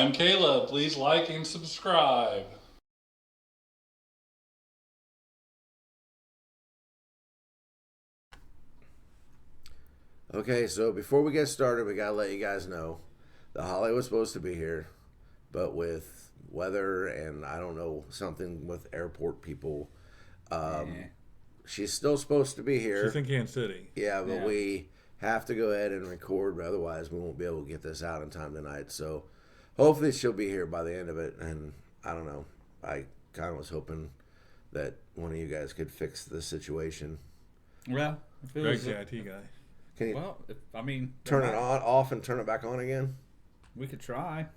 I'm Caleb. Please like and subscribe. Okay, so before we get started, we gotta let you guys know the Holly was supposed to be here, but with weather and I don't know, something with airport people, she's still supposed to be here. She's in Kansas City. Yeah, but we have to go ahead and record, but otherwise we won't be able to get this out in time tonight. So hopefully she'll be here by the end of it. And I don't know, I kind of was hoping that one of you guys could fix the situation. Well, Greg's the IT guy. Can you turn it off and turn it back on again? We could try.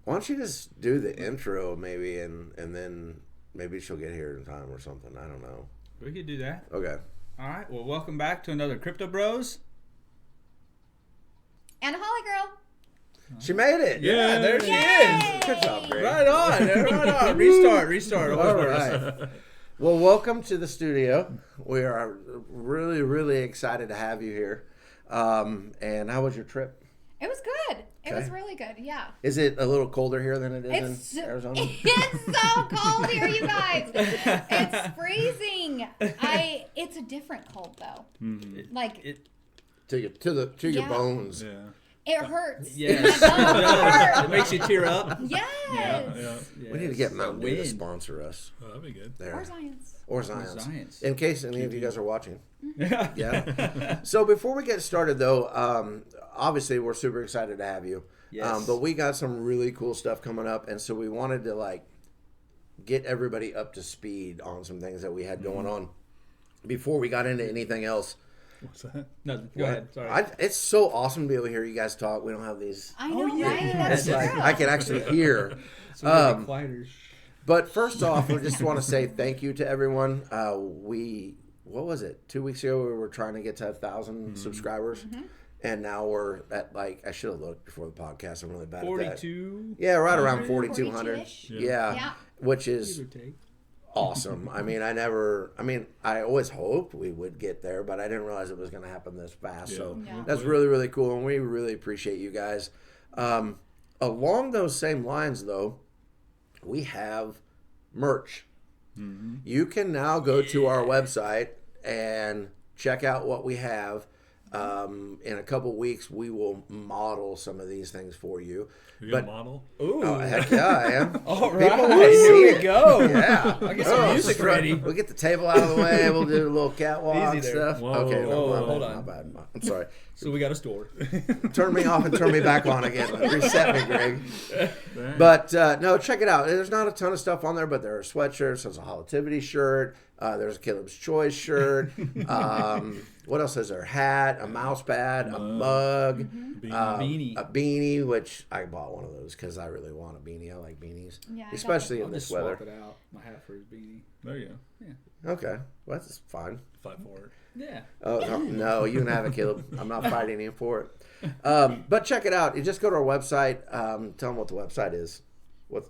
Why don't you just do the intro maybe, and then maybe she'll get here in time or something. I don't know. We could do that. Okay. All right. Well, welcome back to another Crypto Bros. And a Holly Girl. She made it. Yeah, there she is. Good job, Greg. Right on. Restart. All right. Well, welcome to the studio. We are really, really excited to have you here. And how was your trip? It was good. It was really good. Yeah. Is it a little colder here than it is in Arizona? It's so cold here, you guys. It's freezing. It's a different cold though. Mm-hmm. Like to your bones. Yeah. it hurts. Yes. My bones hurt. It makes you tear up. Yes. Yeah. We need to get Mountain Dew to sponsor us. Oh, that'd be good. There. Or Or Zions. Science. In case any of you guys are watching. Yeah. Yeah. So before we get started, though, obviously we're super excited to have you. Yes. But we got some really cool stuff coming up, and so we wanted to get everybody up to speed on some things that we had going on before we got into anything else. What's that? No, go ahead. Sorry. It's so awesome to be able to hear you guys talk. We don't have these. I know, yeah. right? That's It's true. I can actually hear. But first off, we just want to say thank you to everyone. What was it? 2 weeks ago, we were trying to get to 1,000 subscribers. And now we're at I should have looked before the podcast. I'm really bad at that. 42. Yeah, right around 4,200. 42-ish? Yeah. Which is Give or take. awesome. I always hoped we would get there, but I didn't realize it was going to happen this fast. Yeah. So Yeah. that's really, really cool. And we really appreciate you guys. Along those same lines, though, we have merch. You can now go to our website and check out what we have. In a couple weeks, we will model some of these things for you. You got a model? Ooh. Oh, heck yeah, I am. All People right. want to see Here we it. go. Yeah. I get some music ready. We'll get the table out of the way. We'll do a little catwalk Easy there. stuff. Whoa, Okay, whoa, no, hold my on. bad. I'm sorry. So we got a store. Turn me off and turn me back on again. Reset me, Greg. But no, check it out. There's not a ton of stuff on there, but there are sweatshirts. There's a Holativity shirt. There's a Caleb's Choice shirt. What else is there? A hat, a mouse pad, a mug, Beanie. a beanie, which I bought one of those because I really want a beanie. I like beanies, Yeah, I got especially I'll in just this weather. swap it out. My hat for his beanie. There you go. Okay, well, that's fine. Fight for it. Yeah. Oh no, you can have it, Caleb. I'm not fighting you for it. But check it out. You just go to our website. Tell them what the website is. What?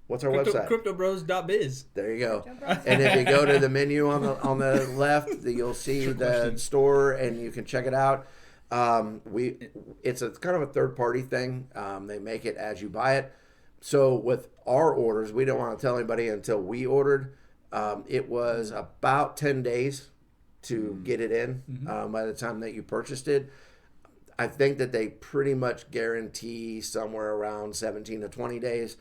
What's our website? CryptoBros.biz. There you go. And if you go to the menu on the left, you'll see the store, and you can check it out. It's kind of a third party thing. They make it as you buy it. So with our orders, we don't want to tell anybody until we ordered. It was about 10 days to get it in by the time that you purchased it. I think that they pretty much guarantee somewhere around 17 to 20 days.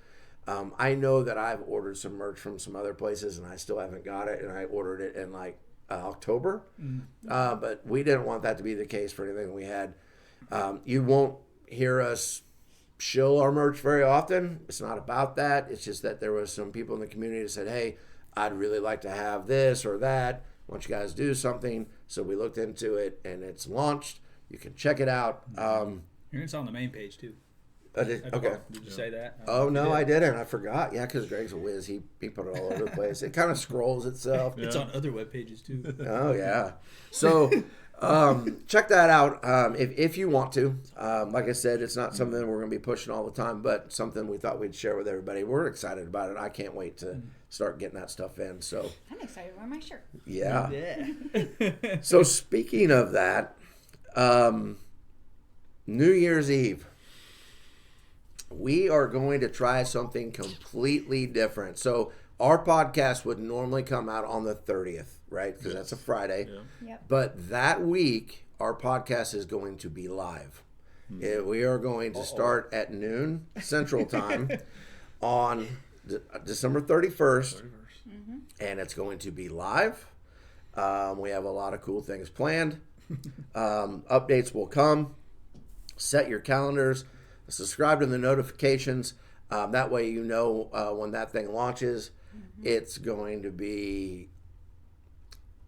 I know that I've ordered some merch from some other places and I still haven't got it, and I ordered it in October. But we didn't want that to be the case for anything we had. You won't hear us shill our merch very often. It's not about that. It's just that there was some people in the community that said, hey, I'd really like to have this or that. Why don't you guys do something? So we looked into it and it's launched. You can check it out. It's on the main page too. Okay. Did you say that? Oh, no, I didn't. I forgot. Yeah, because Greg's a whiz. He put it all over the place. It kind of scrolls itself. It's on other web pages too. Oh, yeah. So check that out if you want to. Like I said, it's not something we're going to be pushing all the time, but something we thought we'd share with everybody. We're excited about it. I can't wait to start getting that stuff in. So I'm excited to wear my shirt. yeah. Yeah. So speaking of that, New Year's Eve. we are going to try something completely different. So our podcast would normally come out on the 30th, right? Because that's a Friday. Yeah. Yep. But that week, our podcast is going to be live. We are going to start at noon Central Time on December 31st, and it's going to be live. We have a lot of cool things planned. Updates will come. Set your calendars. Subscribe to the notifications. That way you know when that thing launches. It's going to be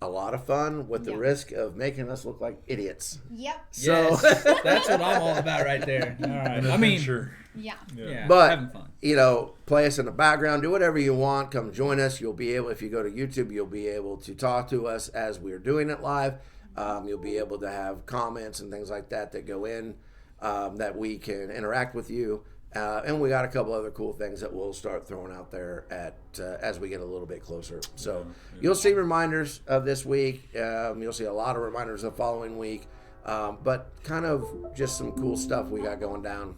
a lot of fun with the risk of making us look like idiots. Yep. So, Yes, that's what I'm all about right there. All right. I mean, sure. Yeah. yeah, but having fun. you know, play us in the background, do whatever you want. Come join us. You'll be able, if you go to YouTube, you'll be able to talk to us as we're doing it live. You'll be able to have comments and things like that that go in that we can interact with you. And we got a couple other cool things that we'll start throwing out there at as we get a little bit closer. So you'll see reminders of this week. You'll see a lot of reminders the following week. But kind of just some cool stuff we got going down.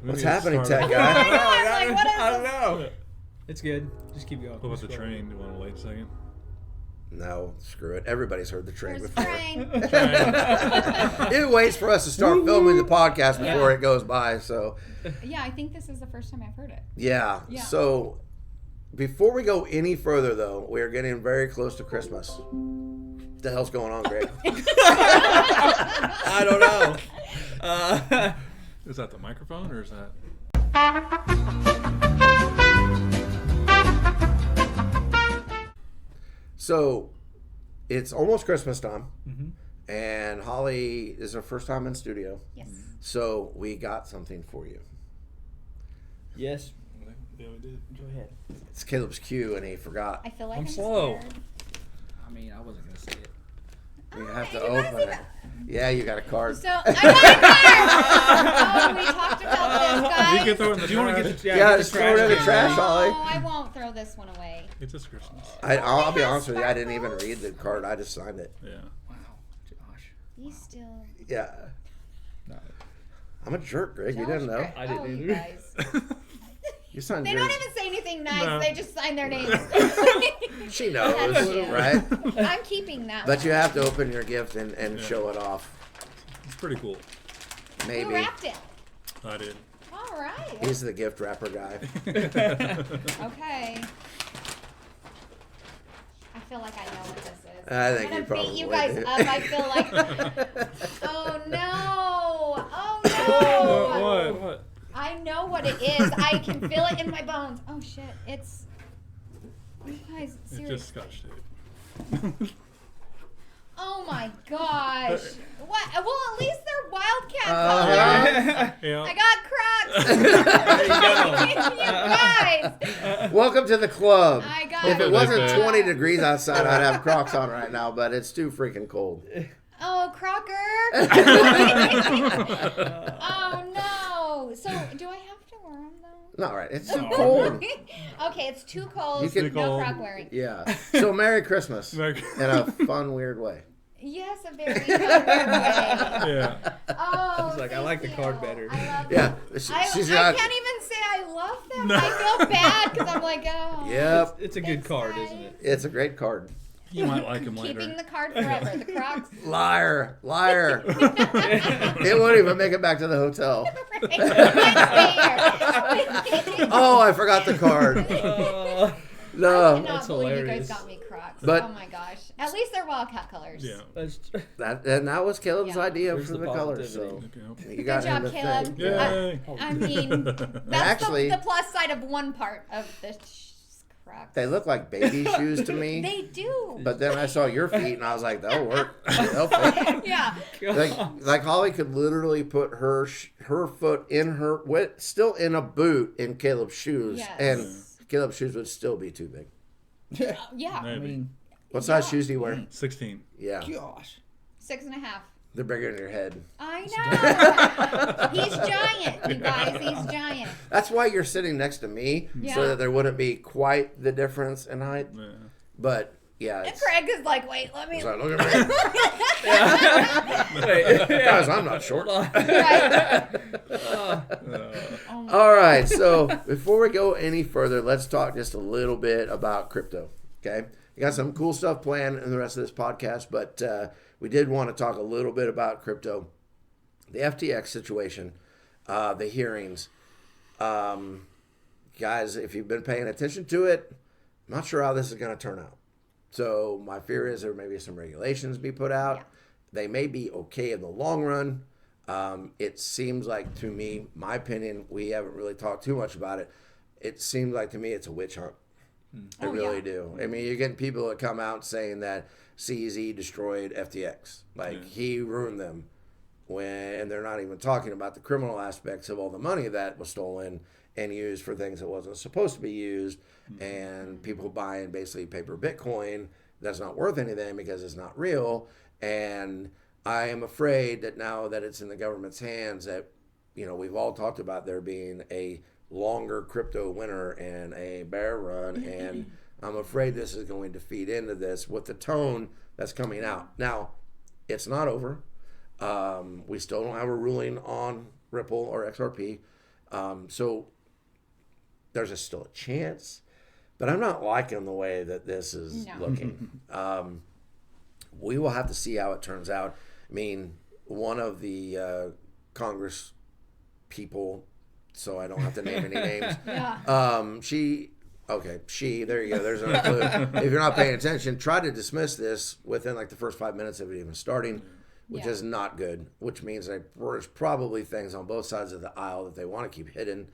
What's happening, tech guy? I was like, what is I don't this? know. It's good. Just keep going. What about the train? Do you want to wait a second? No, screw it. Everybody's heard the train There's before. train. It waits for us to start filming the podcast before it goes by. So, Yeah, I think this is the first time I've heard it. yeah. Yeah. So, before we go any further, though, we're getting very close to Christmas. What the hell's going on, Greg? I don't know. Is that the microphone or is that? So, it's almost Christmas time, and Holly is her first time in studio. Yes. So, we got something for you. Yes. Yeah, we did. Go ahead. It's Caleb's cue, and he forgot. I feel like I'm I'm slow. scared. I mean, I wasn't gonna say it. You have to you wanna open see it. that? Yeah, you got a card. So I got a card. Oh, we talked about this, guys. You can throw it in the Do you want to trash. get the Yeah, get the just throw it in the can trash, ready. Holly. No, I won't throw this one away. It's just Christmas. I'll be it has honest with you, I didn't even sparkles. read the card. I just signed it. Yeah. Wow, Josh. You still. Yeah. No. I'm a jerk, Greg. You didn't know. I didn't oh, either. you guys. You signed They yours. don't even say anything nice. No. They just sign their names. She knows, That's you. right? I'm keeping that. But one. you have to open your gift and show it off. It's pretty cool. Who Maybe. wrapped it? I did. All right. He's the gift wrapper guy. Okay. I feel like I know what this is. I think I'm you gonna probably beat you do. guys up. I feel like. Oh no! Oh no! What? I know what it is. I can feel it in my bones. Oh shit! It's. You guys, It's seriously. just scotch tape. Oh my gosh! What? Well, at least they're Wildcat colors. Yeah. I got Crocs. You guys. Welcome to the club. I got. If it They wasn't say. 20 degrees outside, I'd have Crocs on right now, but it's too freaking cold. Oh, Crocker. Oh no! So, do I have to wear them though? No, right. It's too No. cold. Okay, it's too cold. You can- no Cold. Croc wearing. Yeah. So, Merry Christmas. Merry- In a fun, weird way. Yes, a very fun way. Yeah. Oh, He's like, I thank like the you. card better. I love Yeah. them. She's I got. can't even say I love them. I feel bad because I'm like, oh. Yep. It's a good Thanks, card, guys. isn't it? It's a great card. You might like him later. Keeping the card forever. The Crocs. Liar. Liar. It won't even make it back to the hotel. Oh, I forgot the card. Uh, I No. cannot That's believe hilarious. you guys got me Crocs. But- oh my gosh. At least they're Wildcat colors. Yeah. that's, That was Caleb's Yeah. idea There's for the the colors. So positivity. Okay. you Good got him job, the Caleb. thing. Yay. I mean, that's Actually- the plus side of one part of the Crocs. They look like baby shoes to me. They do. But then I saw your feet and I was like, that'll work. They'll fit. Yeah. Like Holly could literally put her foot in her still in a boot in Caleb's shoes, Yes. and Caleb's shoes would still be too big. Yeah. I Maybe. mean, What size shoes do you wear? 16. Yeah, gosh. 6.5. they're bigger than your head. I know. He's giant, you guys. He's giant. That's why you're sitting next to me, Yeah. so that there wouldn't be quite the difference in height. Yeah. But yeah, And it's, Craig is like, wait, let me. it's like, look at me, Wait, guys. I'm not short. Right. All right, so before we go any further, let's talk just a little bit about crypto. Okay, we got some cool stuff planned in the rest of this podcast, but we did want to talk a little bit about crypto, the FTX situation, the hearings. Guys, if you've been paying attention to it, I'm not sure how this is going to turn out. So my fear is there may be some regulations be put out. Yeah. They may be okay in the long run. It seems like, to me, my opinion, we haven't really talked too much about it. It seems like to me it's a witch hunt. I really do. I mean, you're getting people that come out saying that CZ destroyed FTX. Like, he ruined them. And they're not even talking about the criminal aspects of all the money that was stolen and used for things that wasn't supposed to be used, and people buying basically paper Bitcoin that's not worth anything because it's not real. And I am afraid that now that it's in the government's hands, that, you know, we've all talked about there being a longer crypto winter and a bear run, and I'm afraid this is going to feed into this with the tone that's coming out. Now, it's not over. We still don't have a ruling on Ripple or XRP. So there's still a chance, but I'm not liking the way that this is looking. We will have to see how it turns out. I mean, one of the Congress people, so I don't have to name any names. She, there you go. There's another clue. If you're not paying attention, try to dismiss this within like the first 5 minutes of it even starting, which is not good, which means that there's probably things on both sides of the aisle that they want to keep hidden.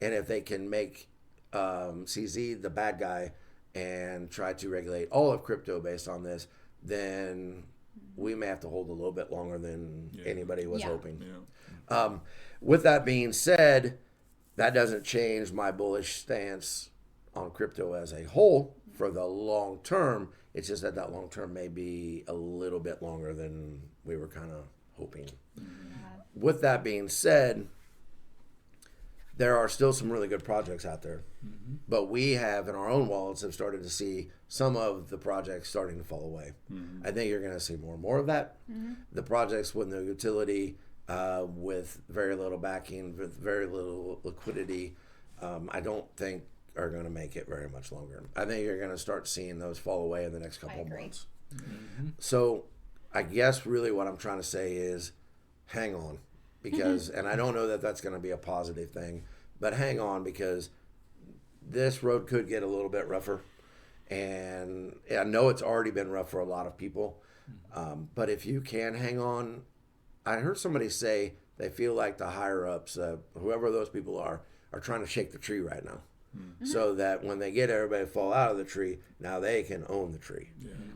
And if they can make CZ the bad guy and try to regulate all of crypto based on this, then we may have to hold a little bit longer than anybody was hoping. With that being said, that doesn't change my bullish stance on crypto as a whole for the long term. It's just that long term may be a little bit longer than we were kind of hoping. With that being said, there are still some really good projects out there, but we have in our own wallets have started to see some of the projects starting to fall away. I think you're going to see more and more of that. The projects with no utility, with very little backing, with very little liquidity, I don't think are going to make it very much longer. I think you're going to start seeing those fall away in the next couple of months. So I guess really what I'm trying to say is hang on, because, and I don't know that that's going to be a positive thing, but hang on, because this road could get a little bit rougher. And I know it's already been rough for a lot of people. But if you can hang on, I heard somebody say they feel like the higher ups, whoever those people are trying to shake the tree right now. So that when they get everybody to fall out of the tree, now they can own the tree.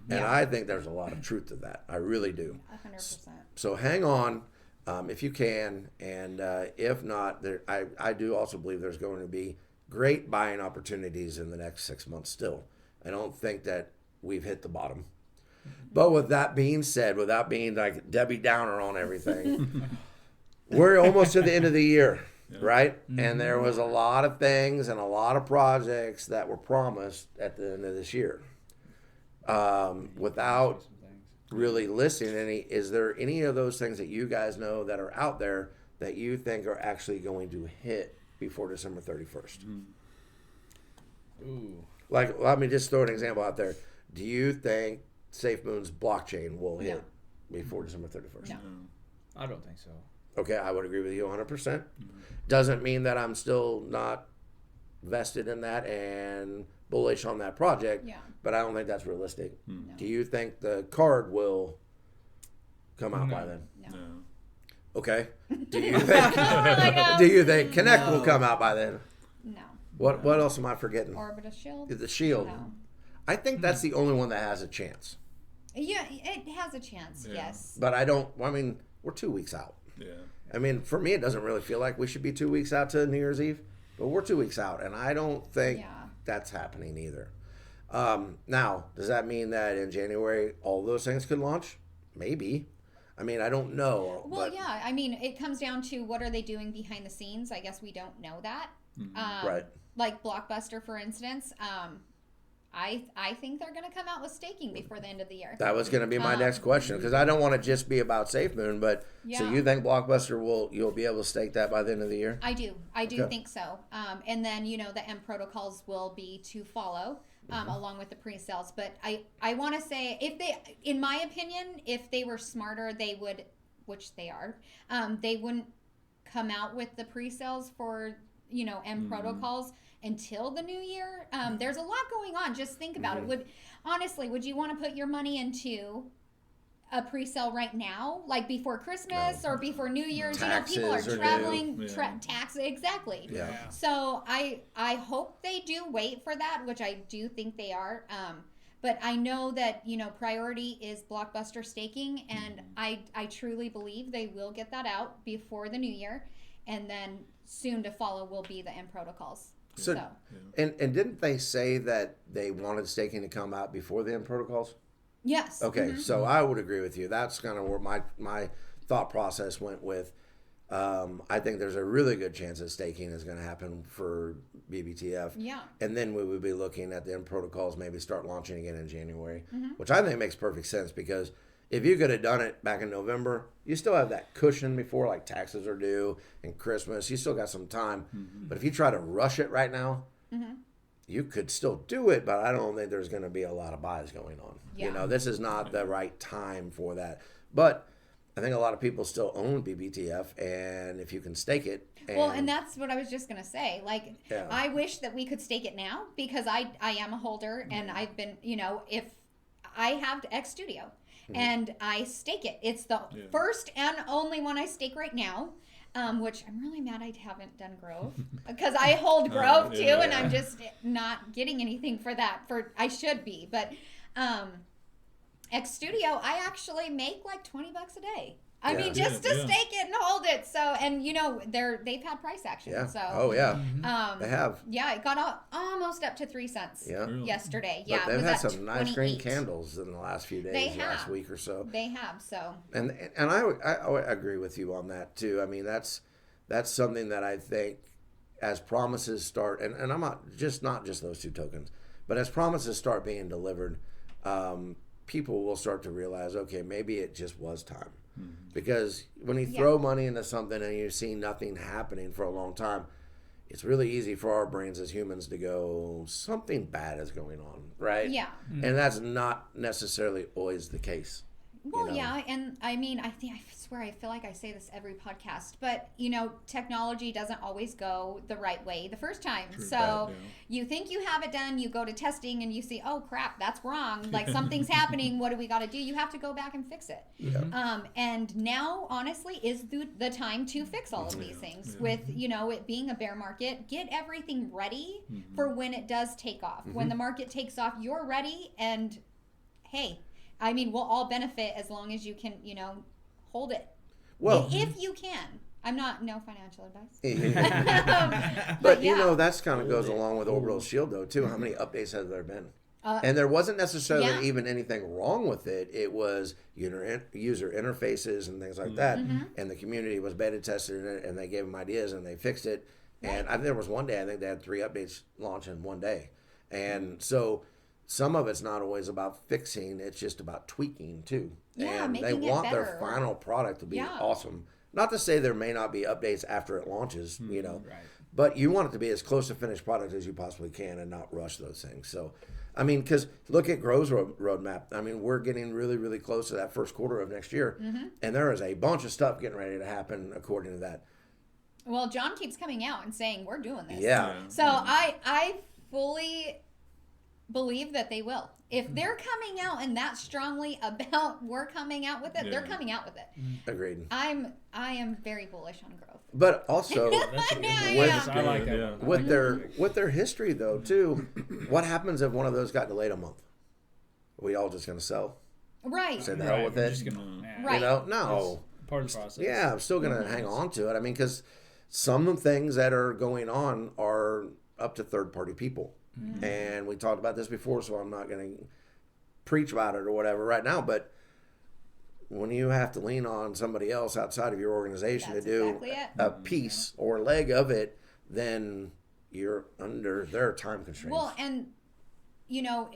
And I think there's a lot of truth to that. I really do. 100%. So hang on if you can. And if not, I do also believe there's going to be great buying opportunities in the next 6 months still. I don't think that we've hit the bottom. But with that being said, without being like Debbie Downer on everything, we're almost to the end of the year. Right? And there was a lot of things and a lot of projects that were promised at the end of this year. Without really listing any, is there any of those things that you guys know that are out there that you think are actually going to hit before December 31st? Ooh. Like, let me just throw an example out there. Do you think SAFEMOON's blockchain will hit before December 31st? No. I don't think so. Okay, I would agree with you 100%. Doesn't mean that I'm still not vested in that and bullish on that project, but I don't think that's realistic. No. Do you think the card will come out by then? No. Okay. Do you think do you think Connect will come out by then? No. What else am I forgetting? Orbit a shield? The Shield. No. I think that's the only one that has a chance. Yeah, it has a chance, yes. But we're 2 weeks out. Yeah. I mean, for me, it doesn't really feel like we should be 2 weeks out to New Year's Eve, but we're 2 weeks out, and I don't think that's happening either. Now, does that mean that in January all those things could launch? Maybe. I mean, I don't know. Well, yeah. I mean, it comes down to what are they doing behind the scenes. I guess we don't know that. Right. Like Blockbuster, for instance. I think they're going to come out with staking before the end of the year. That was going to be my next question, because I don't want to just be about SAFEMOON, but so Yeah. you think Blockbuster you'll be able to stake that by the end of the year? I do Okay. think so. And then the M protocols will be to follow. Along with the pre-sales, but I want to say, if they, in my opinion, if they were smarter, they would, which they are, they wouldn't come out with the pre-sales for M protocols until the new year. There's a lot going on. Just think about it. Would you want to put your money into a pre-sale right now, like before Christmas or before New Year's? People are Taxes are traveling, due. taxes, exactly. Yeah. So I hope they do wait for that, which I do think they are. But I know that priority is Blockbuster staking, and I truly believe they will get that out before the new year, and then soon to follow will be the M protocols. So, and didn't they say that they wanted staking to come out before the M protocols? Yes. Okay, so I would agree with you. That's kind of where my thought process went with. I think there's a really good chance that staking is going to happen for BBTF. Yeah. And then we would be looking at the M protocols maybe start launching again in January, which I think makes perfect sense, because if you could have done it back in November, you still have that cushion before like taxes are due and Christmas. You still got some time. But if you try to rush it right now, you could still do it, but I don't think there's going to be a lot of buys going on. Yeah. This is not the right time for that. But I think a lot of people still own BBTF, and if you can stake it. And that's what I was just going to say. Like, Yeah. I wish that we could stake it now, because I am a holder, and I've been, if I have X Studio and I stake it, it's the first and only one I stake right now. Which I'm really mad I haven't done Grove, because I hold Grove too, and I'm just not getting anything for that. I should be, but X Studio, I actually make like $20 a day. I mean, just to stake it and hold it. So, and they've had price action. Yeah. So, Oh yeah. They have. Yeah, it got almost up to 3 cents. Yeah. Yesterday. But Yeah, they've it was had at some nice green 28. candles in the last few days, last week or so. They have. So. And I agree with you on that too. I mean, that's something that I think, as promises start, and I'm not just those two tokens, but as promises start being delivered, people will start to realize, okay, maybe it just was time. Because when you throw money into something and you see nothing happening for a long time, it's really easy for our brains as humans to go, something bad is going on, right? Yeah. And that's not necessarily always the case. Well, yeah, and I mean, I swear, I feel like I say this every podcast, but technology doesn't always go the right way the first time. So you think you have it done, you go to testing, and you see, oh crap, that's wrong. Like, something's happening. What do we got to do? You have to go back and fix it. Yeah. And now, honestly, is the time to fix all of these things. With it being a bear market, get everything ready for when it does take off. When the market takes off, you're ready, and hey. I mean, we'll all benefit as long as you can, hold it. Well, if you can. I'm not, no financial advice. but that's kind of goes along with Orbital Shield though too. How many updates have there been? And there wasn't necessarily even anything wrong with it. It was user interfaces and things like that. And the community was beta testing it, and they gave them ideas, and they fixed it. And there was one day, I think they had 3 updates launch in one day. And so some of it's not always about fixing, it's just about tweaking too. Yeah, and making they want it their better. final product to be awesome. Not to say there may not be updates after it launches, Right. but you want it to be as close to finished product as you possibly can and not rush those things. So, I mean, because look at Grove's roadmap. I mean, we're getting really, really close to that first quarter of next year. And there is a bunch of stuff getting ready to happen according to that. Well, John keeps coming out and saying, we're doing this. Yeah. So I fully believe that they will. If they're coming out and that strongly about we're coming out with it, they're coming out with it. Agreed. I am very bullish on growth. But also, I like that. with their history though too, what happens if one of those got delayed a month? Are we all just gonna sell? Right. Say the hell with we're it. just gonna, Right. No. part of the process. Yeah, I'm still gonna hang on to it. I mean, because some things that are going on are up to third-party people, and we talked about this before, so I'm not gonna preach about it or whatever right now. But when you have to lean on somebody else outside of your organization That's to do exactly it. a piece or leg of it, then you're under their time constraints. Well, and you know,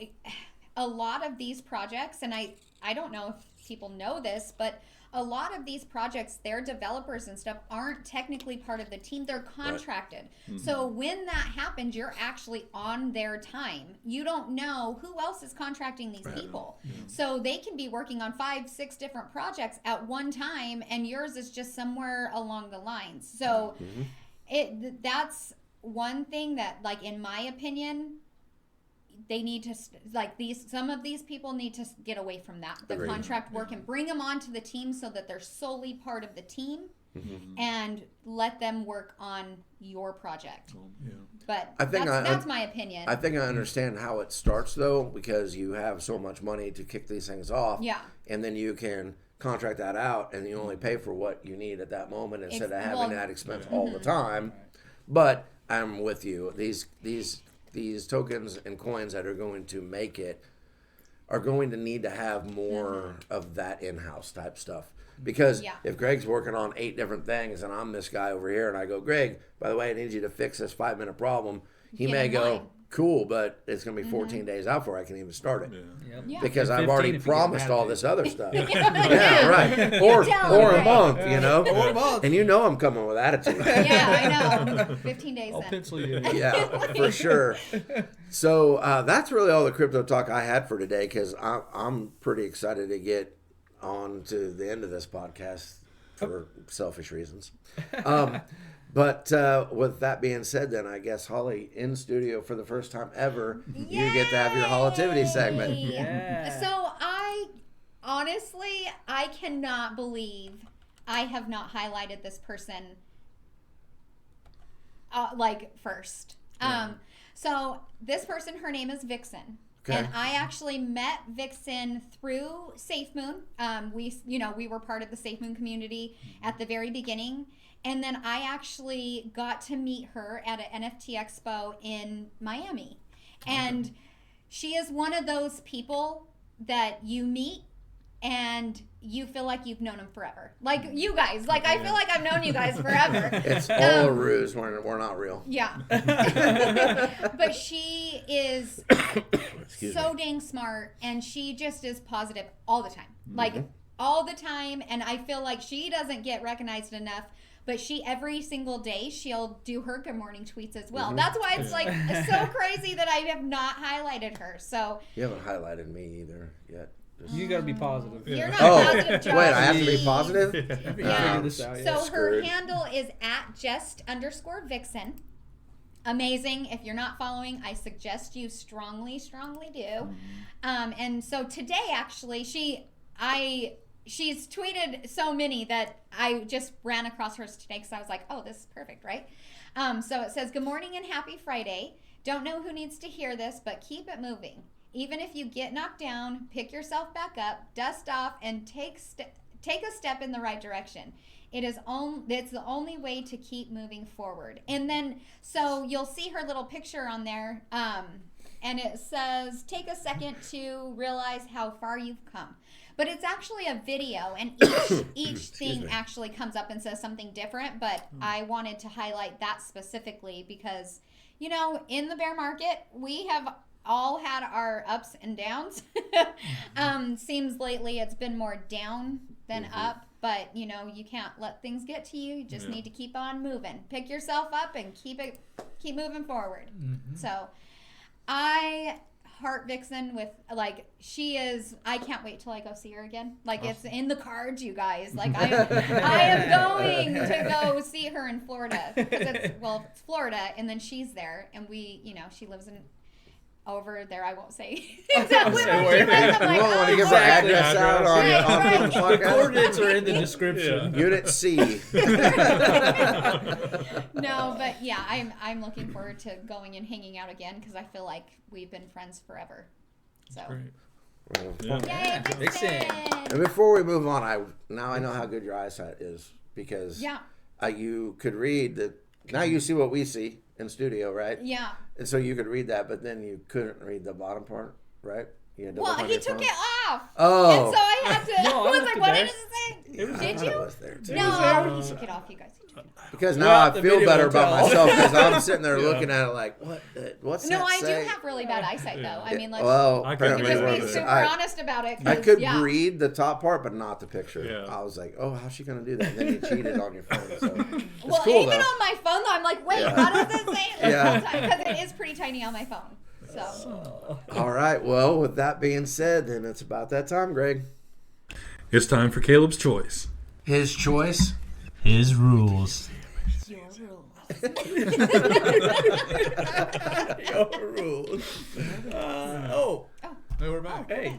a lot of these projects, and I don't know if people know this, but a lot of these projects, their developers and stuff aren't technically part of the team. They're contracted. Right. So when that happens, you're actually on their time. You don't know who else is contracting these people. So they can be working on 5, 6 different projects at one time, and yours is just somewhere along the lines. So that's one thing that, like, in my opinion, they need to, like, some of these people need to get away from that, the contract work, and bring them onto the team so that they're solely part of the team, and let them work on your project. But I think that's my opinion. I think I understand how it starts, though, because you have so much money to kick these things off, and then you can contract that out, and you only pay for what you need at that moment instead of having that expense all the time. But I'm with you. These tokens and coins that are going to make it are going to need to have more of that in-house type stuff. Because if Greg's working on 8 different things and I'm this guy over here and I go, Greg, by the way, I need you to fix this 5-minute problem, he may go, cool, but it's going to be 14 days out before I can even start it. Because I've already promised all this other stuff. Right. Or a month, you know. Or a month. And you know I'm coming with attitude. I know. 15 days I'll then. pencil you in. Yeah, for sure. So that's really all the crypto talk I had for today, because I'm pretty excited to get on to the end of this podcast for selfish reasons. But with that being said, then I guess, Holly, in studio for the first time ever, you get to have your Holativity segment. So I cannot believe I have not highlighted this person first. So this person, her name is Vixen. Okay. And I actually met Vixen through SAFEMOON. We were part of the SAFEMOON community at the very beginning. And then I actually got to meet her at an NFT expo in Miami. And she is one of those people that you meet and you feel like you've known them forever. Like you guys. Like, I feel like I've known you guys forever. It's all a ruse. We're not real. Yeah. But she is so dang smart, and she just is positive all the time. Like, all the time. And I feel like she doesn't get recognized enough. But she, every single day, she'll do her good morning tweets as well. That's why it's like so crazy that I have not highlighted her. So you haven't highlighted me either yet. You gotta be positive. You're not positive, Josh. Wait, I have to be positive? So her handle is @just_Vixen. Amazing. If you're not following, I suggest you strongly do. And so today, actually, she's tweeted so many that I just ran across hers today because I was like, oh, this is perfect, right? So it says, good morning and happy Friday. Don't know who needs to hear this, but keep it moving. Even if you get knocked down, pick yourself back up, dust off, and take a step in the right direction. It's the only way to keep moving forward. And then, so you'll see her little picture on there, and it says, take a second to realize how far you've come. But it's actually a video, and each thing actually comes up and says something different, but I wanted to highlight that specifically because, in the bear market, we have all had our ups and downs. Seems lately it's been more down than up, but, you can't let things get to you. You just need to keep on moving. Pick yourself up and keep moving forward. So I heart Vixen with, like, she is, I can't wait till I go see her again. Like, it's in the cards, you guys. Like, I am going to go see her in Florida. Because it's Florida, and then she's there, and she lives over there. I won't say exactly where she lives. I'm like, you won't want to give her address out on the podcast. Coordinates are in the description. Unit C. No, but yeah, I'm looking forward to going and hanging out again because I feel like we've been friends forever. So. Yay, Vixen! And before we move on, I know how good your eyesight is because you could read that. Now you see what we see in studio, right? Yeah. And so you could read that, but then you couldn't read the bottom part, right? You had to well, he took it off. Oh. And so I had to. No, I was like, what did it say? Did you? I was there too. No, he took it off, you guys. Because now Well, I the feel video better won't about tell. myself because I'm sitting there Yeah. looking at it like, what's No, that I say? do have really bad eyesight though. I mean, let's Well, I couldn't apparently just read be it. super I, honest about it. I 'cause, could yeah. read the top part, but not the picture. Yeah. I was like, oh, how's she gonna do that? And then you cheated on your phone. So it's Well, cool even though. on my phone though, I'm like, wait, Yeah. how does it say it? Yeah. Because it is pretty tiny on my phone. So All right. Well, with that being said, then it's about that time, Greg. It's time for Caleb's choice. His choice. His rules. your rules. Your rules. Hey, we're back. Hey.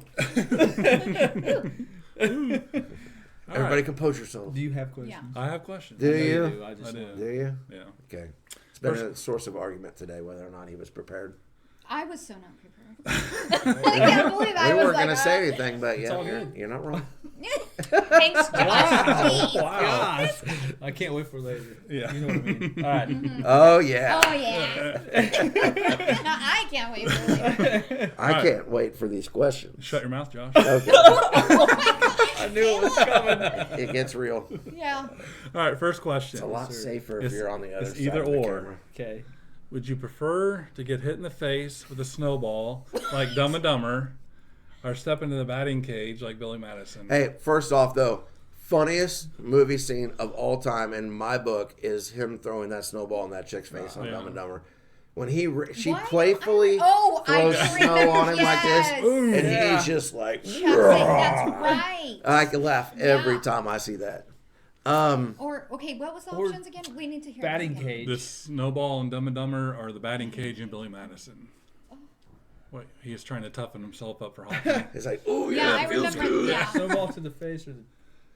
Everybody, compose yourself. Do you have questions? Yeah. I have questions. Do I know you? do. I just I do. Do you? Yeah. Okay. It's been a source of argument today whether or not he was prepared. I was so not prepared. I can't believe I We was weren't like, gonna say anything, but yeah, all you're, good. you're not wrong. Thanks, Josh. Jeez. Gosh. I can't wait for later. Yeah. You know what I mean? All right. Oh yeah. Oh yeah. No, I can't wait for later. I can't wait for these questions. Shut your mouth, Josh. Okay. I knew it was coming. It gets real. Yeah. All right, first question. It's a lot safer if It's- you're on the other it's side either of the or. camera. Okay. Would you prefer to get hit in the face with a snowball like Dumb and Dumber, or step into the batting cage like Billy Madison? Hey, first off though, funniest movie scene of all time in my book is him throwing that snowball in that chick's face on Yeah. Dumb and Dumber. When she Why? playfully I throws agree. snow on him like this, Yes. and Yeah. he's just like, That's right. I can laugh every Yeah. time I see that. Or okay, what was the Or options again? We need to hear Batting this again. cage. The snowball in Dumb and Dumber or the batting cage in Billy Madison? What, he is trying to toughen himself up for hockey. He's like, oh Yeah, yeah, I it feels remember. good. Yeah. Snowball to the face or the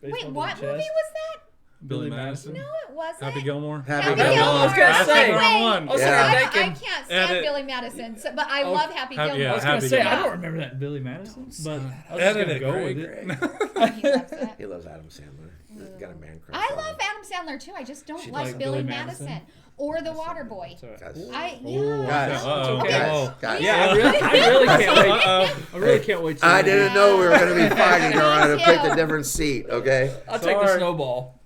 baseball Wait, to what the movie chest. was that? Billy Billy Madison? No, it wasn't. Happy Gilmore? Happy Happy Gilmore. Gilmore. I was gonna That's say. the wrong one. I was Yeah. I thinking. can't stand Edit. Billy Madison, so, but I love Happy Happy- Gilmore. yeah, I was gonna Happy say Gilmore. I don't remember that in Billy Madison, but I was just Edit gonna it, go Greg. with it. He loves it. He loves Adam Sandler. He's got a man crush. I on love him. Adam Sandler too. I just don't She like likes Billy Billy Madison. Madison? Or the Water Boy. Sorry. Guys, Yeah. guys, Uh-oh. Okay. guys, guys. Yeah, I really can't wait. Uh-oh. I really can't wait. To I didn't know we were going to be fighting Me around to pick too. a different seat. Okay. I'll take the Sorry. snowball.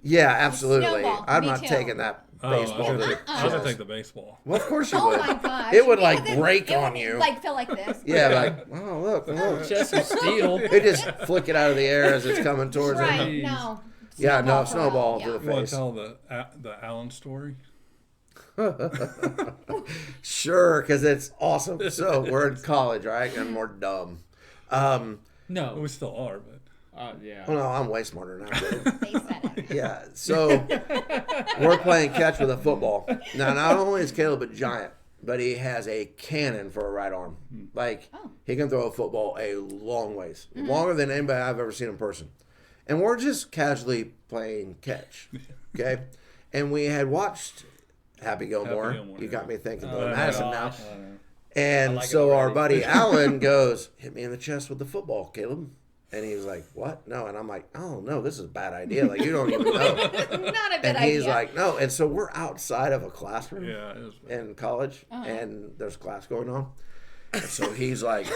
Yeah, absolutely. Snowball, I'm me not too. taking that Oh, I baseball. was to the going to chest. take the baseball. Well, of course you Oh would. my gosh. It would like Because break it on would, you. Like feel like this. Yeah, like oh look. Chest of steel. They just flick it out of the air as it's coming towards Right. them. Jeez. No. Yeah, no, for snowball real, to yeah. the You want face. to tell the Allen story? Sure, because it's awesome. So we're in college, right? And we're dumb. No. We still are, but Yeah. Well, no, I'm way smarter now. Dude. They said it. Yeah, so we're playing catch with a football. Now, not only is Caleb a giant, but he has a cannon for a right arm. Like, he can throw a football a long ways, longer than anybody I've ever seen in person. And we're just casually playing catch, okay? And we had watched Happy Gilmore. Gilmore, You got yeah. me thinking Oh, Billy Madison now. gosh. And I like it so our already. buddy Alan goes, hit me in the chest with the football, Caleb. And he was like, what? No. And I'm like, oh, no, this is a bad idea. Like, you don't even know. Not a good And he's idea. like, no. And so we're outside of a classroom yeah, it was. in college, and there's class going on. And so he's like,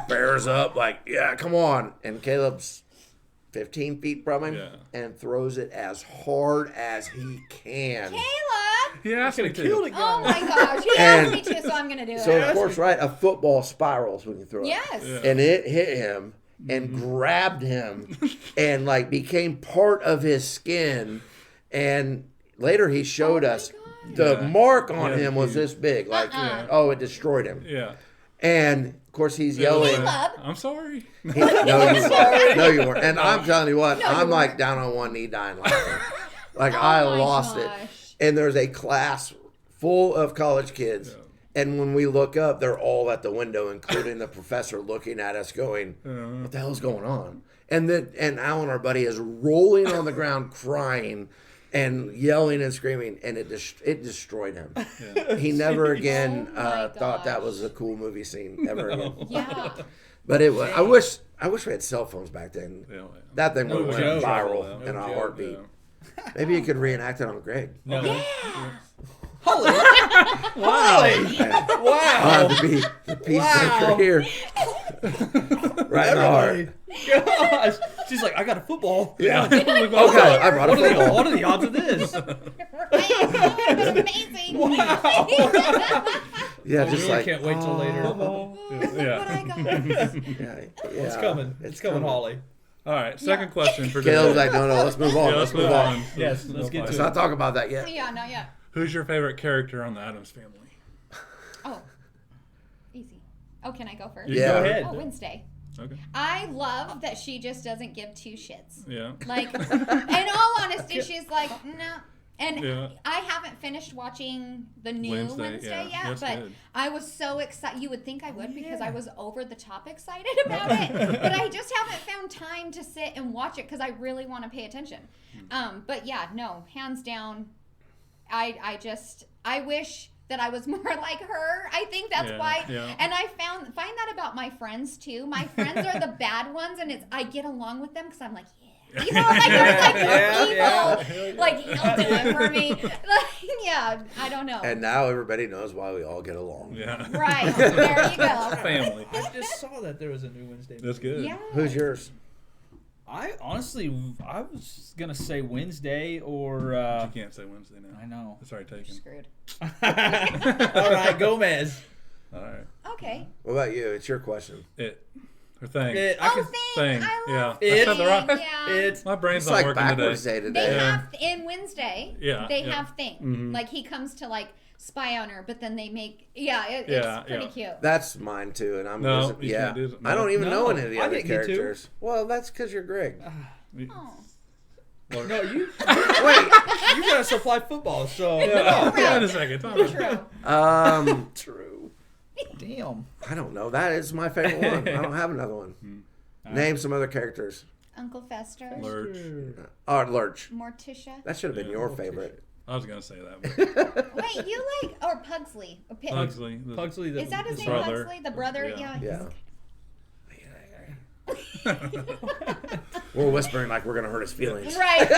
bears up, like, yeah, come on. And Caleb's 15 feet from him Yeah. and throws it as hard as he can. Caleb! He asked me Could have killed to. a guy. Oh my gosh. He And- asked me to, so I'm going to do it. So, of course, right, a football spirals when you throw it. Yes. Yeah. And it hit him and grabbed him and, like, became part of his skin. And later he showed us the Yeah. mark on Yeah, him was huge. this big. Like, Uh-uh. oh, it destroyed him. Yeah. And, of course, he's yelling. Caleb. I'm sorry. No, you weren't. No, you weren't. And I'm telling you what, No, you I'm like weren't. down on one knee dying laughing. Like, Oh I my lost it. gosh. And there's a class full of college kids. Yeah. And when we look up, they're all at the window, including the professor looking at us going, what the hell's going on? And Alan, our buddy, is rolling on the ground crying and yelling and screaming, and it destroyed him. Yeah. He never again Oh my thought that gosh. was a cool movie scene ever again. Yeah. But it was. I wish we had cell phones back then. Yeah. That thing No would have joke. went viral No in a joke, heartbeat. yeah. Maybe you could reenact it on Greg. No. Yeah. Wow. Wow. To be the peacemaker Wow. here. Right in the heart. Gosh. She's like, I got a football. Yeah. Look Okay, what I brought a What football. are the odds of this? Right? Amazing. Yeah, I just really like can't wait till later. What Yeah. I got. Yeah, It's coming. It's coming, Holly. All right. Second question for Caleb's today. like, no, let's move on. Yeah, let's move on. Yes, let's get Let's to not talk about that yet. Yeah, not yet. Who's your favorite character on the Addams Family? Oh, easy. Oh, can I go first? You Yeah. Go ahead. Oh, Wednesday. Okay. I love that she just doesn't give two shits. Yeah. Like, in all honesty, she's like, no. And Yeah. I haven't finished watching the new Wednesday, Wednesday yeah. yet, That's but good. I was so excited. You would think I would because I was over the top excited about it, but I just haven't found time to sit and watch it because I really want to pay attention. But yeah, no, hands down, I wish that I was more like her. I think that's Yeah, why. yeah. And I find that about my friends too. My friends are the bad ones, and I get along with them because I'm like, yeah. You know, like it's like evil. Like he'll do it for me. Like, yeah, I don't know. And now everybody knows why we all get along. Yeah. Right there you go. Family. I just saw that there was a new Wednesday. That's good. Yeah. Who's yours? I was gonna say Wednesday or You can't say Wednesday now. I know. It's already taken. Screwed. All right, Gomez. All right. Okay. What about you? It's your question. It. Her thing. I Oh, can, thing. Thing. I Yeah. love I It- said the right. Yeah. it's My brain's It's not like working today. backwards day They today. Yeah. have in Wednesday. Yeah, They yeah. have thing. Mhm. Like he comes to like spy on her, but then they make it's Yeah, pretty yeah. cute. That's mine too, and I'm No, just, you yeah. can't do that. I don't even know No, any of the I other didn't get to. characters. Well, that's because you're Greg. Oh. Lord. no, you Wait, you gotta supply football, so Yeah. Right. Yeah, in a second. Time out. True. true. Damn. I don't know. That is my favorite one. I don't have another one. Name some other characters. Uncle Fester. Lurch. Oh, Lurch. Morticia. That should have been Yeah, your Morticia. favorite. I was gonna say that. But Wait, you like or Pugsley? Pugsley. Pugsley, the Is that his name? brother. Pugsley, the brother. Yeah. Yeah. Yeah. We're whispering like we're gonna hurt his feelings. Right.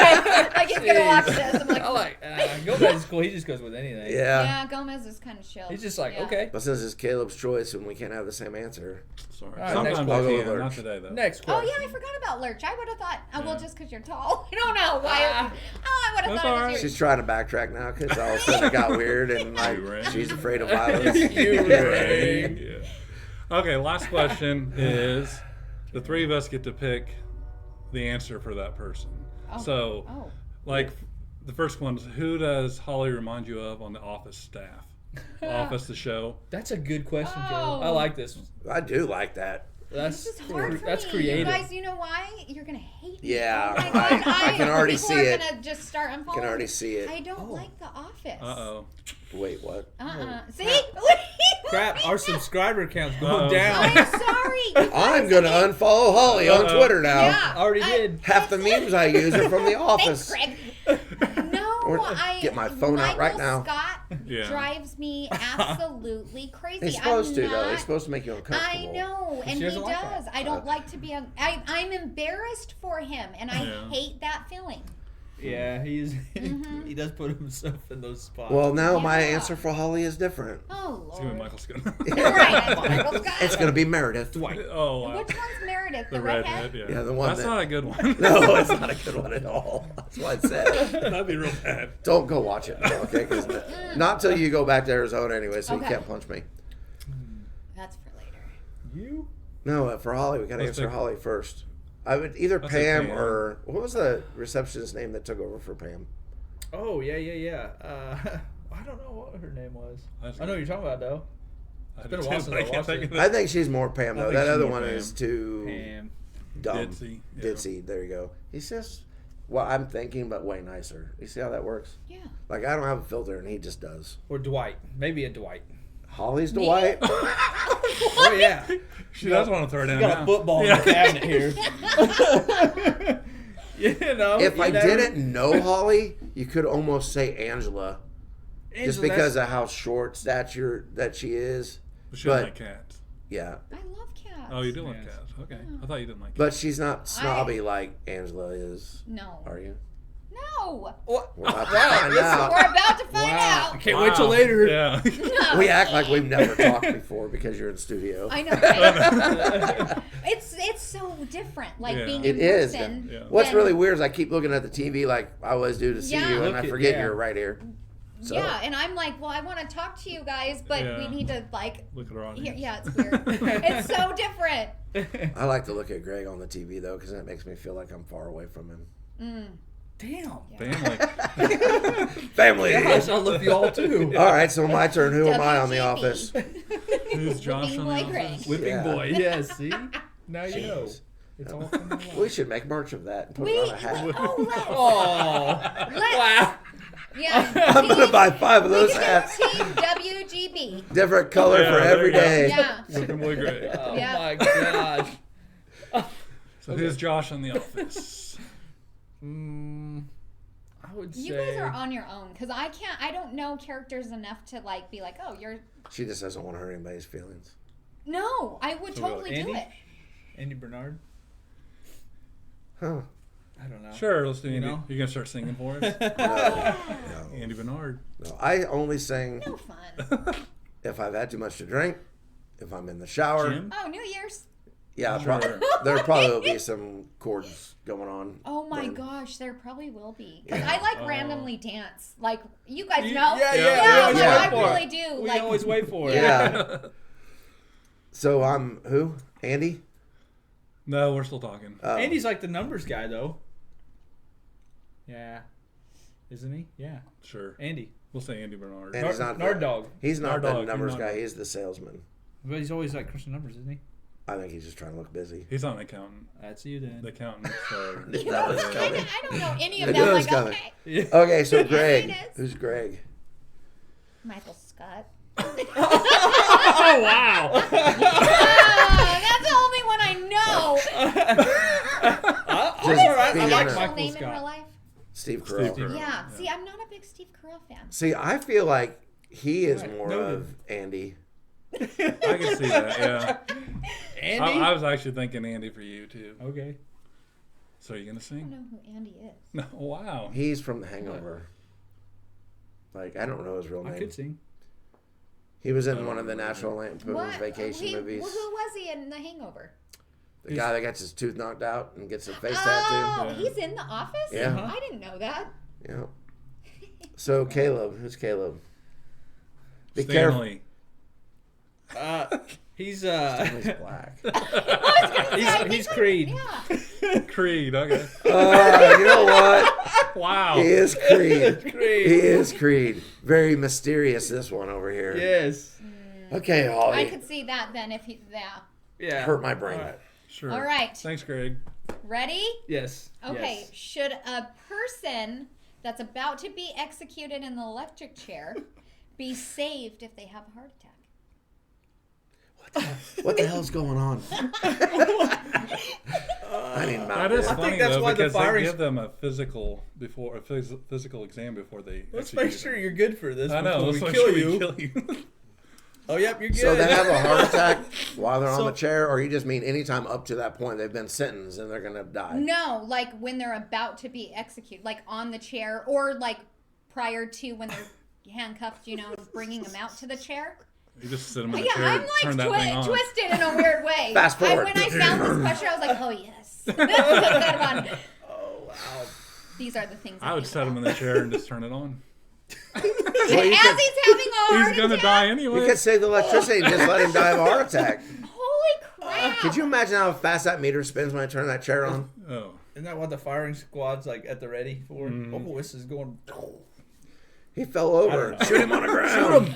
Like he's gonna watch this. I'm like, I like Gomez is cool. He just goes with anything. Yeah. yeah, Gomez is kind of chill. He's just like, Yeah. okay. But since it's Caleb's choice and we can't have the same answer, Sorry. All right, Sometimes next I question. can. Lurch. Not today though. Next Oh question. yeah, I forgot about Lurch. I would have thought. Oh well, Yeah. just because you're tall. I don't know why. I would have That's thought all it right. was you. she's trying to backtrack now because all of a sudden it got weird and like You rang. she's afraid of violence. You rang. Yeah. Okay, last question is the three of us get to pick the answer for that person. Oh. So, Oh. like, the first one is who does Holly remind you of on the Office staff? Office, the show. That's a good question, Oh. Caleb. I like this. I do like that. That's This is hard for that's me. creative. You guys, you know why? You're gonna hate me. Yeah, Oh my God. I can already people see are it. gonna just start unfollowing. Can already see it. I don't Oh. like The Office. Uh-oh. Wait, what? See? Crap, our subscriber count's going Uh-oh. down. I'm sorry. you I'm guys gonna hate- unfollow Holly on Uh-oh. Twitter now. Yeah. Already did. Half the memes I use are from The Office. Thanks, Greg. No, Or- I get my phone out right Michael now. Scott Yeah. drives me absolutely crazy. He's supposed I'm to though. not- He's supposed to make you uncomfortable. I know, and She he doesn't does. like that. I don't like to be. I'm embarrassed for him, and I Yeah. hate that feeling. Yeah, he's Mm-hmm. he does put himself in those spots. Well, now my Yeah. answer for Holly is different. Oh It's going to be Lord. Michael Scott. Right, Michael Scott. It's gonna be Meredith. Dwight. Oh, wow. Which one's Meredith? The redhead, yeah. Yeah, the one That's that- not a good one. No, it's not a good one at all. That's why I said it. That'd be real bad. Don't go watch it, okay? 'Cause not till you go back to Arizona anyway, so Okay. you can't punch me. That's for later. You? No, for Holly, we gotta Let's answer pick- Holly first. I would either I'll say Pam Pam. or what was the receptionist's name that took over for Pam? Oh yeah. I don't know what her name was. That's I know what you're talking about though. It's been a while since I watched it. I think she's more Pam I though. think That she's other more one Pam. is too Pam. dumb. Ditzy, yeah. Ditzy. There you go. He's just what I'm thinking, but way nicer. You see how that works? Yeah. Like I don't have a filter, and he just does. Or Dwight. Maybe a Dwight. Holly's Me? Dwight. Oh yeah. She does want to throw it down You got now. a football in Yeah. the cabinet here. You know. If you I never- didn't know Holly, you could almost say Angela, just Angela, because that's- of how short stature that she is. But she doesn't But like cats. yeah, I love cats. Oh, you do like Yes. cats. Okay. I thought you didn't like cats. but she's not snobby like Angela is. No. Are you? No. What? We're about to Wow. find out. We're about to find Wow. out. Can't wait till later. Yeah. No. We act like we've never talked before because you're in studio. I know, right? It's so different, like Yeah. being It in is. person. Yeah. What's than- really weird is I keep looking at the TV like I always do to see Yeah. you, and Look I at- forget yeah. you're right here. So, Yeah, and I'm like, well, I want to talk to you guys, but we Yeah. need to like. Look at our audience. Yeah, it's weird. It's so different. I like to look at Greg on the TV though because that makes me feel like I'm far away from him. Damn. Family. Family. Gosh, I love y'all too. All right, so my turn. Who am I on The WGB. Office? Who's Josh Whipping on boy the Greg. office? Whipping Yeah. boy. Yes. See. Now you know. Jeez. It's all coming along. We should make merch of that and put We, it on a hat. Oh. let's. Wow. Yeah. I'm gonna buy 5 of We those can do hats. Team WGB. Different color Yeah, for there every you go. day. Yeah. Whipping boy Greg. Oh Yeah. my gosh. So who's Josh on the office? I would say. You guys are on your own because I can't. I don't know characters enough to like be like, oh, you're. She just doesn't want to hurt anybody's feelings. No, I would So totally do Andy? it. Andy Bernard. Huh? I don't know. Sure, let's do Andy. know? You gonna start singing for us? No. Andy Bernard. No. I only sing No fun. if I've had too much to drink, if I'm in the shower. Jim? Oh, New Year's. Yeah, Sure. there probably will be some chords going on. Oh my then. gosh, there probably will be. 'Cause Yeah. I like Oh. randomly dance. Like you guys know. Yeah, Yeah, we like, always I wait for really it. do. We like, always wait for it. Yeah. So I'm who? Andy? No, we're still talking. Oh. Andy's like the numbers guy, though. Yeah. Isn't he? Yeah. Sure. Andy. We'll say Andy Bernard. And he's not Nard the, dog. He's not Nard the dog, numbers he's guy. not- He's the salesman. But he's always like crushing numbers, isn't he? I think he's just trying to look busy. He's not an accountant. That's you then. The accountant. So. Knew that was coming. I don't know any I of knew them. it was Like, coming. okay, Yeah. Okay, so it Greg. is. Who's Greg? Michael Scott. Oh wow! That's the only one I know. Just all right. I being like a- Actual Michael name in real Scott. life. Steve Carell. Steve Carell. Yeah. See, I'm not a big Steve Carell fan. See, I feel like he is Right, more noted. of Andy. I can see that. Yeah. Andy. I was actually thinking Andy for you too. Okay. So are you gonna I don't sing? know who Andy is. No. Wow. He's from The Hangover. Like, I don't know his real I name. could sing. He was in one of the National Lampoon's What? Vacation movies. Who was he in The Hangover? The guy that gets his tooth knocked out and gets a face Oh, tattoo. Yeah. he's in The Office? Yeah. I didn't know that. Yeah. So Caleb, who's Caleb? Be careful. Stanley. He's He's black. he's Creed. Yeah. Creed. Okay. You know what? Wow. He is Creed. Creed. He is Creed. Very mysterious, this one over here. Yes. Okay, I Holly. could see that then if he. Yeah. Yeah. Hurt my brain. All right. Sure. All right. Thanks, Greg. Ready? Yes. Okay. Yes. Should a person that's about to be executed in the electric chair be saved if they have a heart attack? What the hell's going on? I need That is mouth. funny that's though why the because they firing- give them a physical physical exam before they. Let's execute make them. sure you're good for this I know. before Let's we make kill sure you. we kill you. Oh, yep, you're good. So they have a heart attack while they're on So- the chair, or you just mean anytime up to that point they've been sentenced and they're gonna die? No, like when they're about to be executed, like on the chair, or like prior to when they're handcuffed, you know, bringing them out to the chair. You just sit them in the Yeah, chair. I'm turn like that thing on. twisted in a weird way. Fast forward. When I found this question, I was like, oh yes. Put that on. Oh, wow. These are the things I would set him in the chair and just turn it on. As he's having a heart He's gonna attack. die You anyway. could save the electricity and just let him die of a heart attack. Holy crap. Could you imagine how fast that meter spins when I turn that chair on? Oh. Isn't that what the firing squad's like at the ready for? Oh, this is going. He fell over. Shoot him on the ground.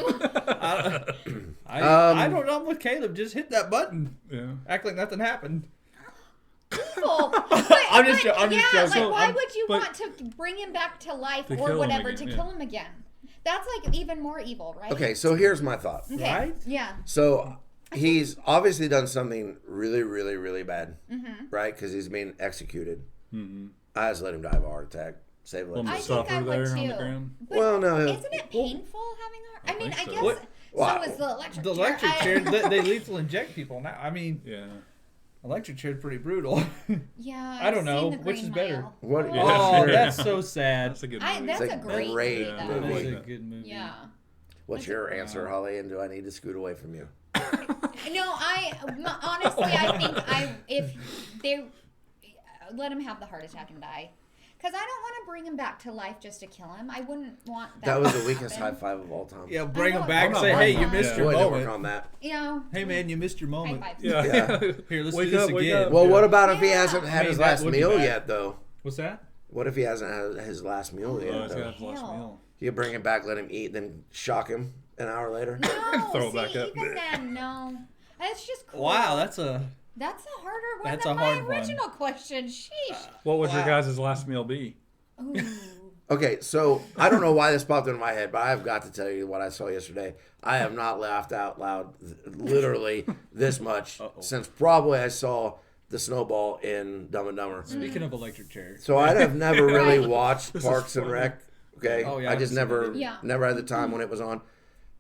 I don't know. I'm with Caleb. Just hit that button. Yeah. Act like nothing happened. Evil. I'm just But, joking. like, why I'm- would you but- want to bring him back to life To or kill him whatever again, to yeah. kill him again? That's like even more evil, right? Okay, so here's my thought. Okay. Right? Yeah. So he's obviously done something really, really, really bad, right? Because he's being executed. I just let him die of a heart attack. Save Little him. I suffer think I would there on too. the ground. But Well, no. isn't it painful having a? I mean, think I so. guess What- Wow. so is the electric The chair. electric chair, they lethal inject people now. I mean, Yeah. Electric chair's pretty brutal. Yeah, I don't I've know. seen The Which Green is better? Mile. What? Oh, Yeah. that's so sad. That's a good movie. That's It's a a great great movie, though. That movie. is a good movie. Yeah. What's your answer, Holly? And do I need to scoot away from you? No, honestly, I think if they let him have the heart attack and die, because I don't want to bring him back to life just to kill him. I wouldn't want that. That was to the weakest high happen. five of all time. Yeah, bring I him know back and it's say, not hey, fun. you missed Yeah. your Boy, to work moment. on that. You know, Hey, man, you missed your high moment. fives. Yeah. Here, let's Wake do this up, wake again. up. Well, Yeah. what about if he Yeah. hasn't had I his mean, that last would be meal bad. yet, though? What's that? What if he hasn't had his last meal yet? Oh, he's though? got his last Hell. meal. You bring him back, let him eat, then shock him an hour later. No, Throw it see, back up. even then, no. That's just cool. Wow, that's a harder one That's than a hard my one. original question. Sheesh. What would your Wow. guys' last meal be? Ooh. Okay, so I don't know why this popped into my head, but I've got to tell you what I saw yesterday. I have not laughed out loud literally this much since probably I saw the snowball in Dumb and Dumber. Speaking of electric chair. So I'd have never really Right. watched This Parks is and funny. Rec. Okay, Oh, yeah, I I've just seen never, it. Yeah. never had the time when it was on.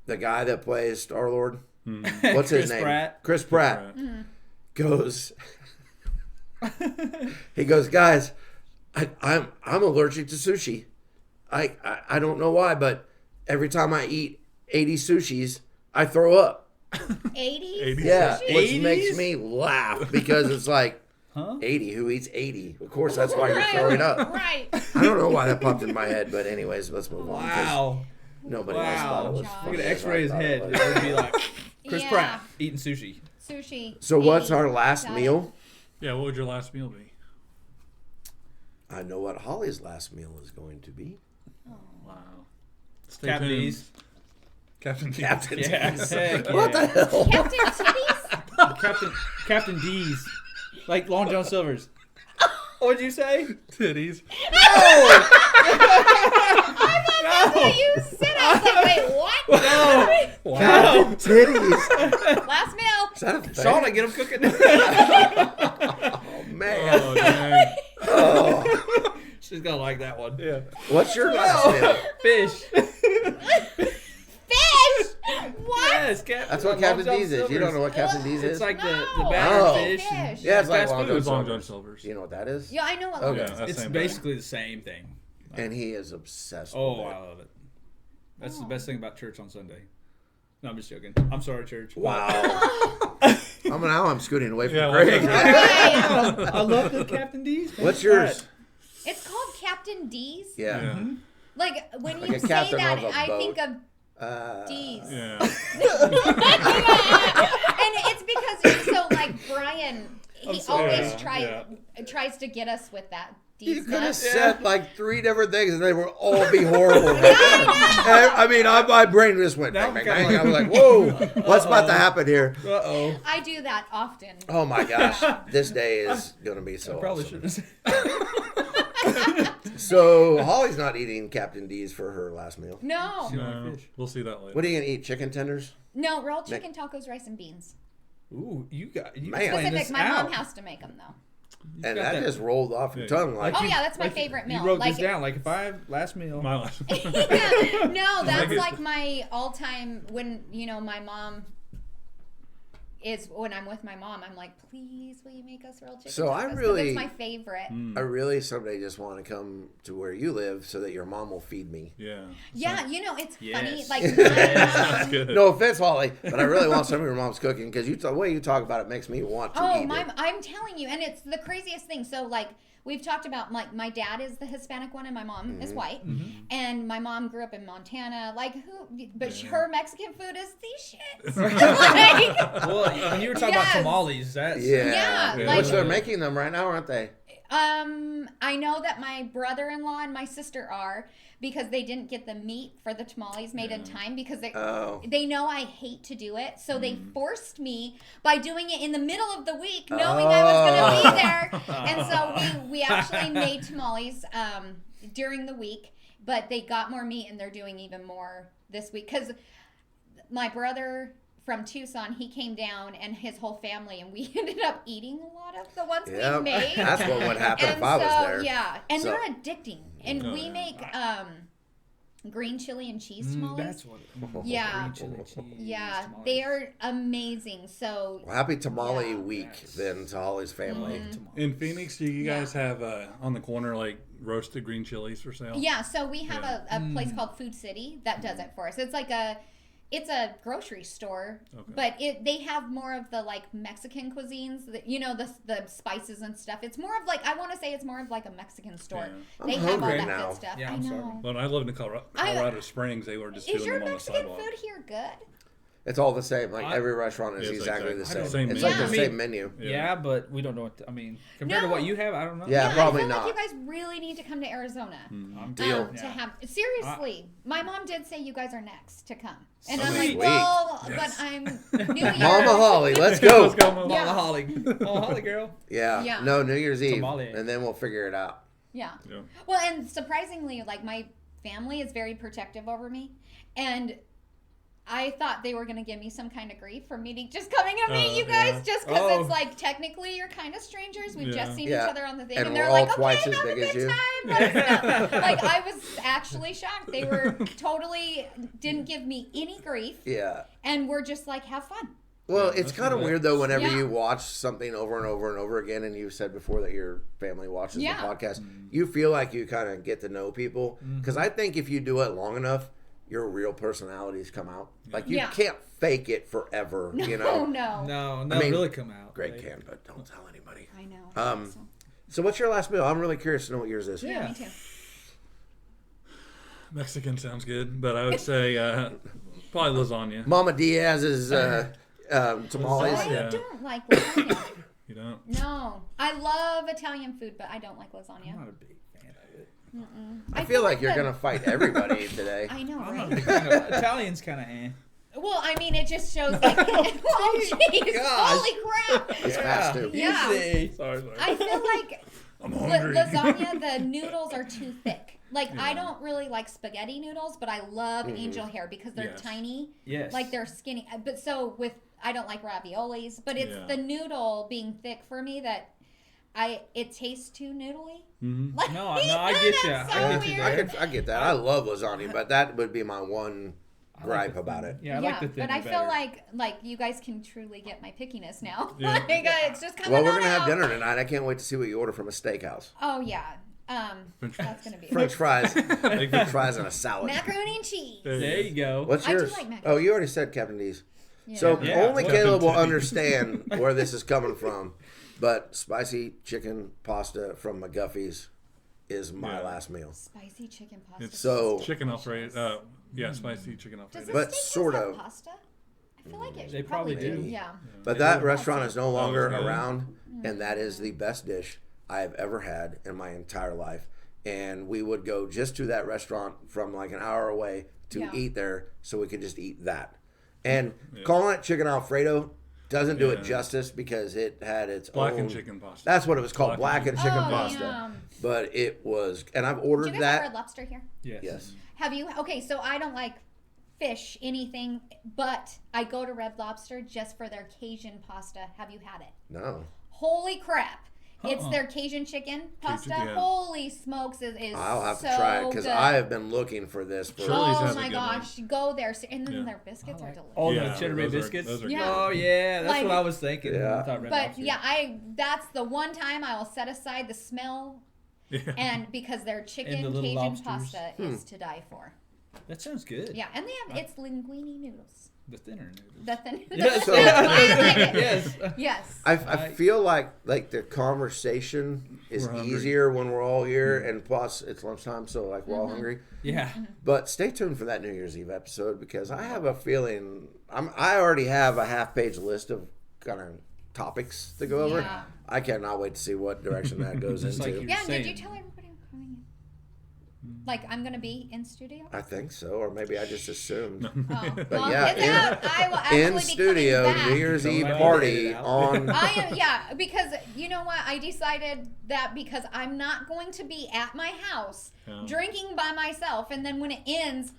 The guy that plays Star Lord, what's his Chris name? Pratt. Chris Pratt Right. goes. He goes, guys, I'm allergic to sushi. I don't know why, but every time I eat 80 sushis, I throw up. 80s? Yeah, Sushi? which 80s? makes me laugh because it's like Huh? 80. Who eats 80? Of course, that's why you're throwing up. Right. I don't know why that popped in my head, but anyways, let's move on. 'cause Wow. Nobody else thought it was Wow. funny Look at as X-ray I his thought it head. was. It would be like Chris Yeah. Pratt eating sushi. Sushi. So what's 80s. our last Got it. meal? Yeah, what would your last meal be? I know what Holly's last meal is going to be. Wow. Stay Captain tuned. D's. Captain D's. Captain Yeah. D's. Heck What yeah. the hell? Captain Titties? Captain D's. Like Long John Silver's. What'd you say? Titties. That's what you said. I was like, wait, what? No. Wow. No. Titties. Last meal. Is that a thing? Shauna, get him cooking. Oh, man. Oh, dang. Oh. She's gonna like that one. Yeah. What's your last meal? Fish. Fish. What? Yes, Captain. That's what Long Captain John D's is. You Silver's. don't know what Captain D's It's is? like the No. battered Oh. fish. Fish. Yeah, it's like fast Long food. John It's Long John Silver's. Silver's. You know what that is? Yeah, I know what. Okay. Yeah, that's It's same basically the same thing. And he is obsessed Oh, with it. I love it. That's the best thing about church on Sunday. No, I'm just joking. I'm sorry, church. Wow. I'm scooting away from Yeah, Greg. Right. I love the Captain D's. man. What's yours? It's called Captain D's. Yeah. Yeah. Like when Like you a say captain that, of a I boat. think of D's. Yeah. And it's because so like Brian, he sorry. always Yeah, tries to get us with that. You D's could have nuts. said like 3 different things and they would all be horrible. I mean, my brain just went Now bang, I'm bang, kinda bang. I was like, whoa, what's about to happen here? Uh-oh. I do that often. Oh my gosh, this day is going to be so Probably awesome. shouldn't have said. So Holly's not eating Captain D's for her last meal. No, No, we'll see that later. What are you going to eat, chicken tenders? no, rolled chicken tacos, rice and beans. Ooh, you Man. playing Specific. this My out. mom has to make them though. And got that that- just rolled off your tongue like Oh yeah, that's my favorite meal. You wrote like, this down. Like if I have last meal. My last. Yeah, no, that's Like- like my all-time. When my mom is when I'm with my mom, I'm like, please, will you make us rolled chicken? So I tacos? 'Cause really- it's my favorite. I really someday just want to come to where you live so that your mom will feed me. Yeah. Yeah, it's funny. Yes. Like Yes. my That's mom, good. No offense, Holly, but I really want some of your mom's cooking because the way you talk about it makes me want to eat it. I'm telling you, and it's the craziest thing. So like we've talked about, like my dad is the Hispanic one and my mom Mm-hmm. is white, and my mom grew up in Montana. Like but her Mexican food is the shit. Like, Well, when you were talking about Yes. tamales, that's Yeah, like- Which they're making them right now, aren't they? I know that my brother-in-law and my sister are, because they didn't get the meat for the tamales made in time because Oh. they know I hate to do it. So they forced me by doing it in the middle of the week, knowing I was going to be there. And so we actually made tamales during the week, but they got more meat and they're doing even more this week. Because my brother from Tucson, he came down and his whole family, and we ended up eating a lot of the ones Yep. we made. That's what would happen And if I was so, there. yeah, and So- they're addicting. And Oh, we yeah. make green chili and cheese tamales. That's what. Yeah. Green chili cheese. Yeah, tamales. they are amazing. So Well, happy Tamale Yeah. week Yes. then to Holly's family. Tamales. In Phoenix, do you Yeah. guys have on the corner like roasted green chilies for sale? yeah, so we have Yeah. a place called Food City that does it for us. It's like a grocery store, Okay. but they have more of the like Mexican cuisines, the spices and stuff. It's more of like, I want to say it's more of like a Mexican store. Yeah. They I'm have all hungry that now. good stuff. Yeah, I I'm know. starving. When I lived in Colorado Springs, they were just Is doing your them on the Mexican sidewalk. food here good? It's all the same. Like I- every restaurant is Yes, exactly exactly. the Same same. It's menu. like the Yeah. same menu. Yeah, but we don't know what. I mean, compared to No. what you have, I don't know. Yeah, probably I feel not. like you guys really need to come to Arizona. I'm Deal. To Yeah. have seriously, my mom did say you guys are next to come, and So I'm like, sweet. well, Yes. but I'm New Year. Mama Holly, let's go. Let's go, Mama. Yeah. Mama Holly. Oh, Holly girl. Yeah. Yeah. No, New Year's Eve, Tamale. and then we'll figure it out. Yeah. Yeah. Well, and surprisingly, like my family is very protective over me, and I thought they were going to give me some kind of grief for just coming to meet you guys, yeah. just because Oh. it's like technically you're kind of strangers. We've Yeah. just seen Yeah. each other on the thing, And and we're they're all like, twice "Okay, as have a big as good you." time." Let us know. Like I was actually shocked. They were totally didn't give me any grief, Yeah. and we're just like, "Have fun." Well, Yeah, it's that's kind of good. weird though whenever Yeah. you watch something over and over and over again, and you said before that your family watches Yeah. the podcast, you feel like you kind of get to know people. Because I think if you do it long enough, your real personalities come out. Like you Yeah. can't fake it forever. You No, know, no. No, I no, mean, really come out. Greg Like, can, but don't tell anybody. I know. Um, So what's your last meal? I'm really curious to know what yours is. yeah, Yeah. me too. Mexican sounds good, but I would say probably lasagna. Mama Diaz's tamales. I Yeah. don't like lasagna. You don't? No, I love Italian food, but I don't like I'm lasagna. not a big fan of it. I feel like you're the- gonna fight everybody today. I know, I'm not a right? big fan of Italian's kind of eh. Well, I mean, it just shows like, oh jeez, Gosh. holy crap! It's fast too. Yeah. Easy. Sorry. I feel like I'm hungry. lasagna, the noodles are too thick. Like I Yeah. don't really like spaghetti noodles, but I love angel hair because they're Yes. tiny, Yes. like they're skinny. But so with I don't like raviolis, but it's Yeah. the noodle being thick for me that it tastes too noodly. Mhm. Like, No, I get ya. that's so I get you weird. there. I get that. I love lasagna, but that would be my one gripe about it. Yeah, I like the thinner but I feel better. like you guys can truly get my pickiness now. Yeah. Like, it's just coming Well, we're on gonna have out. dinner tonight. I can't wait to see what you order from a steakhouse. Oh yeah, French that's gonna be French fries, Big French fries and a salad. macaroni and cheese. There you go. What's I do yours? like mac Oh, and you already said Captain D's. Yeah. So Yeah. only Captain Caleb will D's. understand where this is coming from. But spicy chicken pasta from McGuffey's is my Yeah. last meal. Spicy chicken pasta. It's So- chicken Alfredo. Yeah, spicy chicken Does Alfredo. the But steakhouse sort have of. pasta? I feel like it They probably probably do. do. Yeah. But that restaurant is no longer good. around, and that is the best dish I have ever had in my entire life. And we would go just to that restaurant from like an hour away to Yeah. eat there, so we could just eat that. And calling it chicken Alfredo doesn't do it Yeah. justice because it had its Blackened own. chicken pasta. That's what it was called, blackened chicken Oh, pasta. yum. But it was, and I've Do you ordered guys have that. Red Lobster here? Yes. Yes. Have you? Okay, so I don't like fish, anything, but I go to Red Lobster just for their Cajun pasta. Have you had it? No. Holy crap! It's Uh-uh. their Cajun chicken pasta. yeah. Holy smokes! It is I'll have so to try it because good. I have been looking for this for. Chili's Oh has a my good gosh, go there. And then Yeah. their biscuits are delicious. All Yeah, the cheddar bay those are- biscuits. those are Yeah. good. Oh yeah, that's Like- what I was thinking. Yeah. I thought Red But Lobster. yeah, that's the one time I will set aside the smell, Yeah. and because their chicken little Cajun lobsters. pasta is to die for. That sounds good. Yeah, and they have it's linguine noodles. The thinner noodles. The thin. Yes. So- I like it. yes. Yes. I feel like the conversation is We're hungry. easier when we're all here, and plus it's lunchtime, so like we're all hungry. Yeah. But stay tuned for that New Year's Eve episode because I have a feeling I already have a half-page list of kind of topics to go over. Yeah. I cannot wait to see what direction that goes Just like into. you- Yeah, and did you Same. tell everybody I'm coming in? Like I'm gonna be in studio? I think so, or maybe I just assumed. Oh, But well, yeah, it's out. I will actually In be studio, coming back. New Year's Don't Eve let me party edit it out. on. I am, yeah, because you know what? I decided that because I'm not going to be at my house Yeah. drinking by myself, and then when it ends,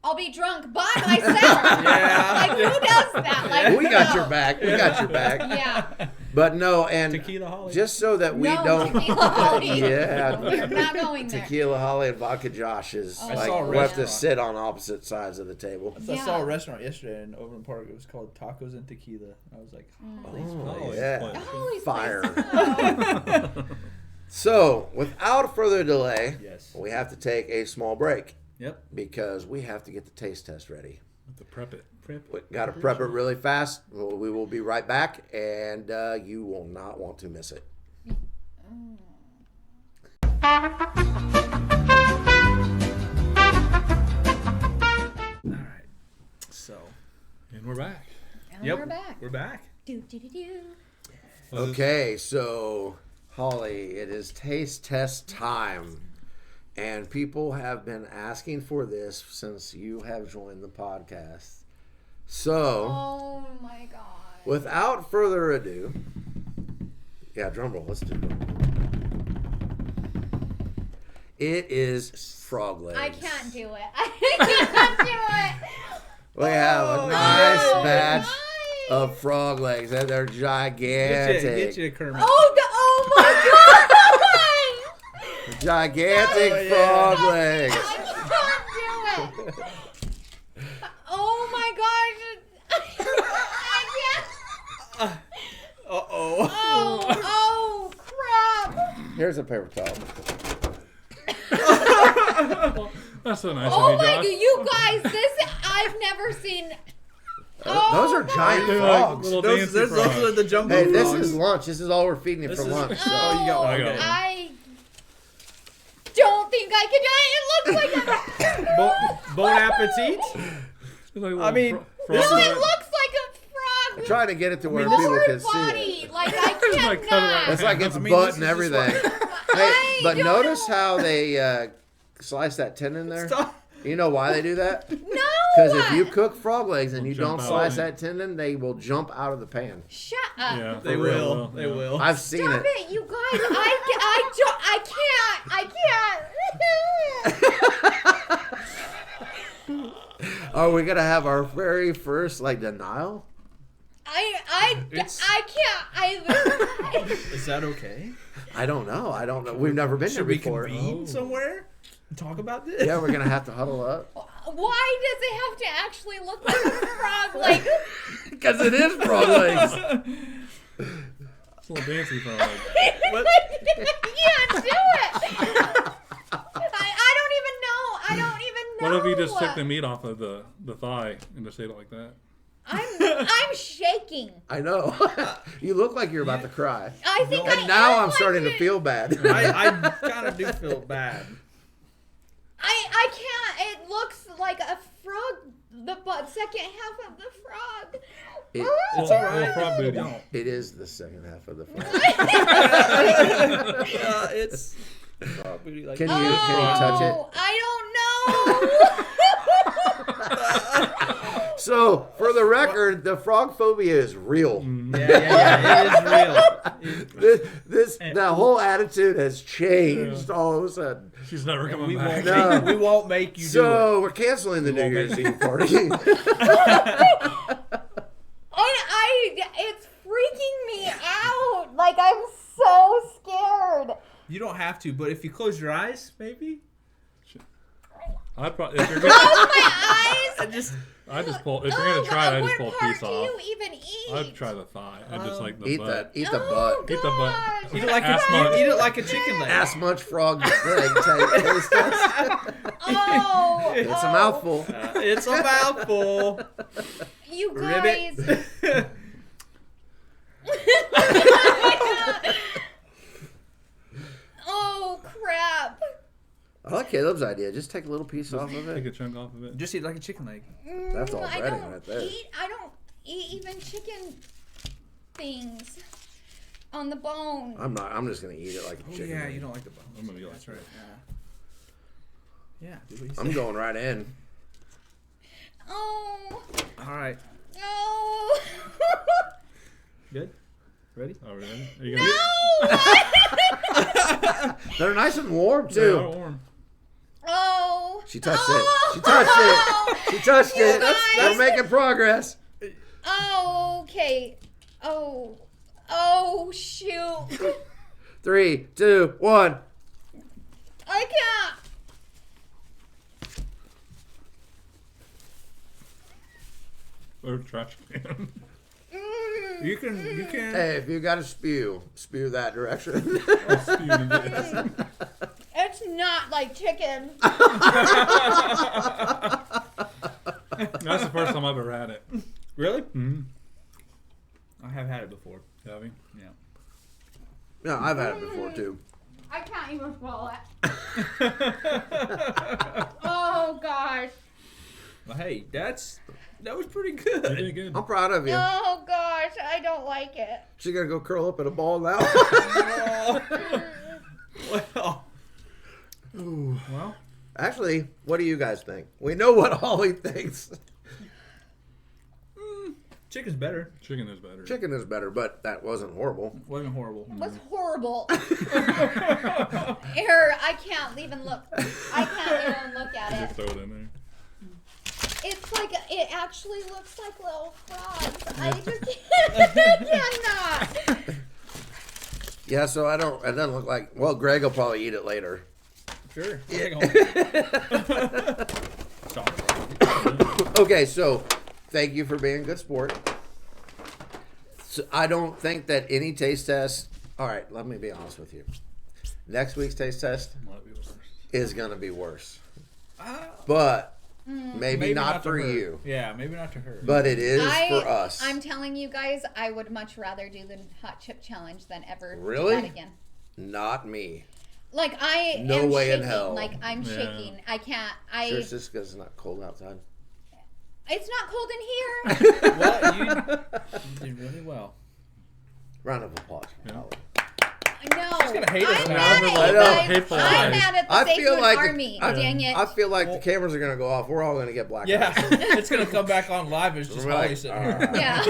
I'll be drunk by myself. Yeah. Like who does that? Like We got no. your back. We got your back. Yeah. But no, and Tequila Holly. just so that we No, don't. Tequila Holly. Yeah. We're not going there. Tequila Holly and Vodka Josh is Oh, like saw a we have to restaurant. sit on opposite sides of the table. I saw a Yeah. restaurant yesterday in Overland Park. It was called Tacos and Tequila. I was like, Oh, Holly's yeah. place. Holly's Fire. place. Oh. So, without further delay, yes. we have to take a small break Yep. because we have to get the taste test ready. Have to prep it. We got to prep it really fast. We will be right back, and you will not want to miss it. All right. So. And we're back. And Yep. we're back. We're back. Do, do, do, do. Okay, so Holly, it is taste test time. And people have been asking for this since you have joined the podcast. So, Oh my god. without further ado, yeah, drum roll, let's do it. It is frog legs. I can't do it. I can't do it. We have a nice Oh, batch nice. of frog legs, and they're gigantic. Get you a Kermit. Oh my god. Gigantic Oh, yeah. frog legs. I can't do it. Oh my gosh. I can't. Uh-oh. Oh crap. Here's a paper towel. That's so nice Oh of my you, god, Josh. you guys, this I've never seen. Those are giant They're like frogs. little Those, dancing those frogs. are the jumbo Hey, this frogs. is lunch. This is all we're feeding you This for is- lunch. So. Oh, you got one. I got Okay. one. I don't think I could do it. It looks like a. Bon appetit. It's like a I little mean, frog No, it head. looks like a frog. I'm trying to get it to where mean, people Lower can see body. it. Like I Like, cut it right cannot. It's like its I mean, butt this and is just everything. what- Hey, I but don't notice know. how they slice that tendon there? Stop. You know why they do that? No. Because if you cook frog legs and you Jump don't out. slice that tendon, they will jump out of the pan. Shut up. Yeah, They for real, will. They yeah. will. I've seen Stop it. it, you guys. I can't. Are we gonna have our very first like denial? It's- I can't. Is that okay? I don't know. We've never been Should here we before. convene somewhere and talk about this? Yeah, we're gonna have to huddle up Why does it have to actually look like a frog? Like because it is frog legs. It's a little dancing frog. What? I can't do it. I don't even know. What if you just took the meat off of the thigh and just ate it like that? I'm shaking. I know. You look like you're about to cry. I think And I now am I'm starting to like feel bad. I kind of do feel bad. I can't. It looks like a frog. The second half of the frog. It- It's Little- all right. little frog booty. Don't. It is the second half of the frog. It's frog booty like Can you touch it? I don't know. So, for the record, the frog phobia is real. Yeah. It is real. That whole attitude has changed all of a sudden. She's never coming We back. won't, we won't make you do So, we're canceling the New won't Year's make- Eve party. It's freaking me out. Like I'm so scared. it. You don't have to, but if you close your eyes, maybe. I'd probably if you're gonna, My eyes. I just pull. If you're gonna try it, I just pull a What part piece do off. you even eat? I'd try the thigh and just like the Eat butt. eat the Oh, butt. Eat the butt. gosh. Eat it like Ass a, munch. eat it like a chicken leg. Ass munch frog leg type taste test. Oh, It's a mouthful. It's a mouthful. You guys. Ribbit. Oh crap. I like Caleb's idea. Just take a little piece off of Take it. a chunk off of it. Just eat it like a chicken leg. That's all I breading don't right there. I don't eat even chicken things on the bone. I'm just gonna eat it like a Oh, chicken. yeah, leg. you don't like the bones. I'm gonna be like That's that. right. Yeah, do what you I'm say. going right in. Oh All right. no. Good? Ready? Oh, really? Are you gonna No. They're nice and warm Yeah, they're too. warm. Oh. She touched Oh. it. She touched it. She touched You it. guys. We're making progress. Oh, okay. Oh. Oh, shoot. 3, 2, 1. I can't. Or trash can. You can. Hey, if you got to spew that direction. It's not like chicken. That's the first time I've ever had it. Really? Mm-hmm. I have had it before. Have you? Yeah. No, I've had it before too. I can't even swallow it. Oh, gosh. Well, hey, that was pretty You good. did good. I'm proud of you. Oh, gosh. I don't like it. She's gonna go curl up in a ball now. Well. Well. Actually, what do you guys think? We know what Holly thinks. Chicken's better. Chicken is better. Chicken is better, but that wasn't horrible. Wasn't horrible. It was horrible. I can't even look. I can't even look at Just it. throw it in there. It's like, it actually looks like little frogs. I just cannot. Yeah, so it doesn't look like, well, Greg will probably eat it later. Sure. Okay, so thank you for being a good sport. So I don't think that any taste test, all right, let me be honest with you. Next week's taste test Might be worse. is going to be worse. But maybe not for to her. you. Yeah, maybe not to her. But it is for us. I'm telling you guys, I would much rather do the hot chip challenge than ever Really? do that again. Not me. Like, I No am way in shaking. hell. Like, I'm Yeah. shaking. I can't. Sure, it's just because it's not cold outside. It's not cold in here. Well, you did really well. Round of applause. Yeah. Holly. No, gonna hate us I'm now. mad I at know. you guys. Hateful I'm eyes. mad at the I feel SAFEMOON like army. Dang it. I feel like the cameras are going to go off. We're all going to get black Yeah, eyes. it's gonna come back on live. It's just We're Holly like, sitting all here. right. Yeah.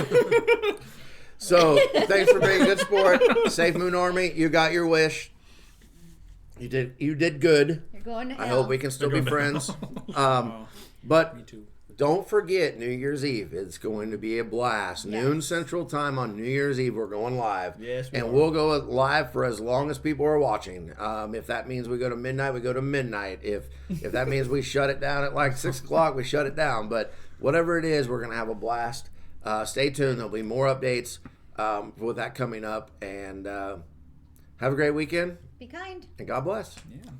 So, thanks for being a good sport. SAFEMOON Army, you got your wish. You did good. You're going to hell. I hope we can still be You're going to friends. Oh, But me too. don't forget New Year's Eve. It's going to be a blast. Yes. Noon Central Time on New Year's Eve, we're going live. Yes, we and are. we'll go live for as long as people are watching. If that means we go to midnight, we go to midnight. If that means we shut it down at like 6 o'clock, we shut it down. But whatever it is, we're going to have a blast. Stay tuned. There'll be more updates with that coming up. And have a great weekend. Be kind. And God bless. Yeah.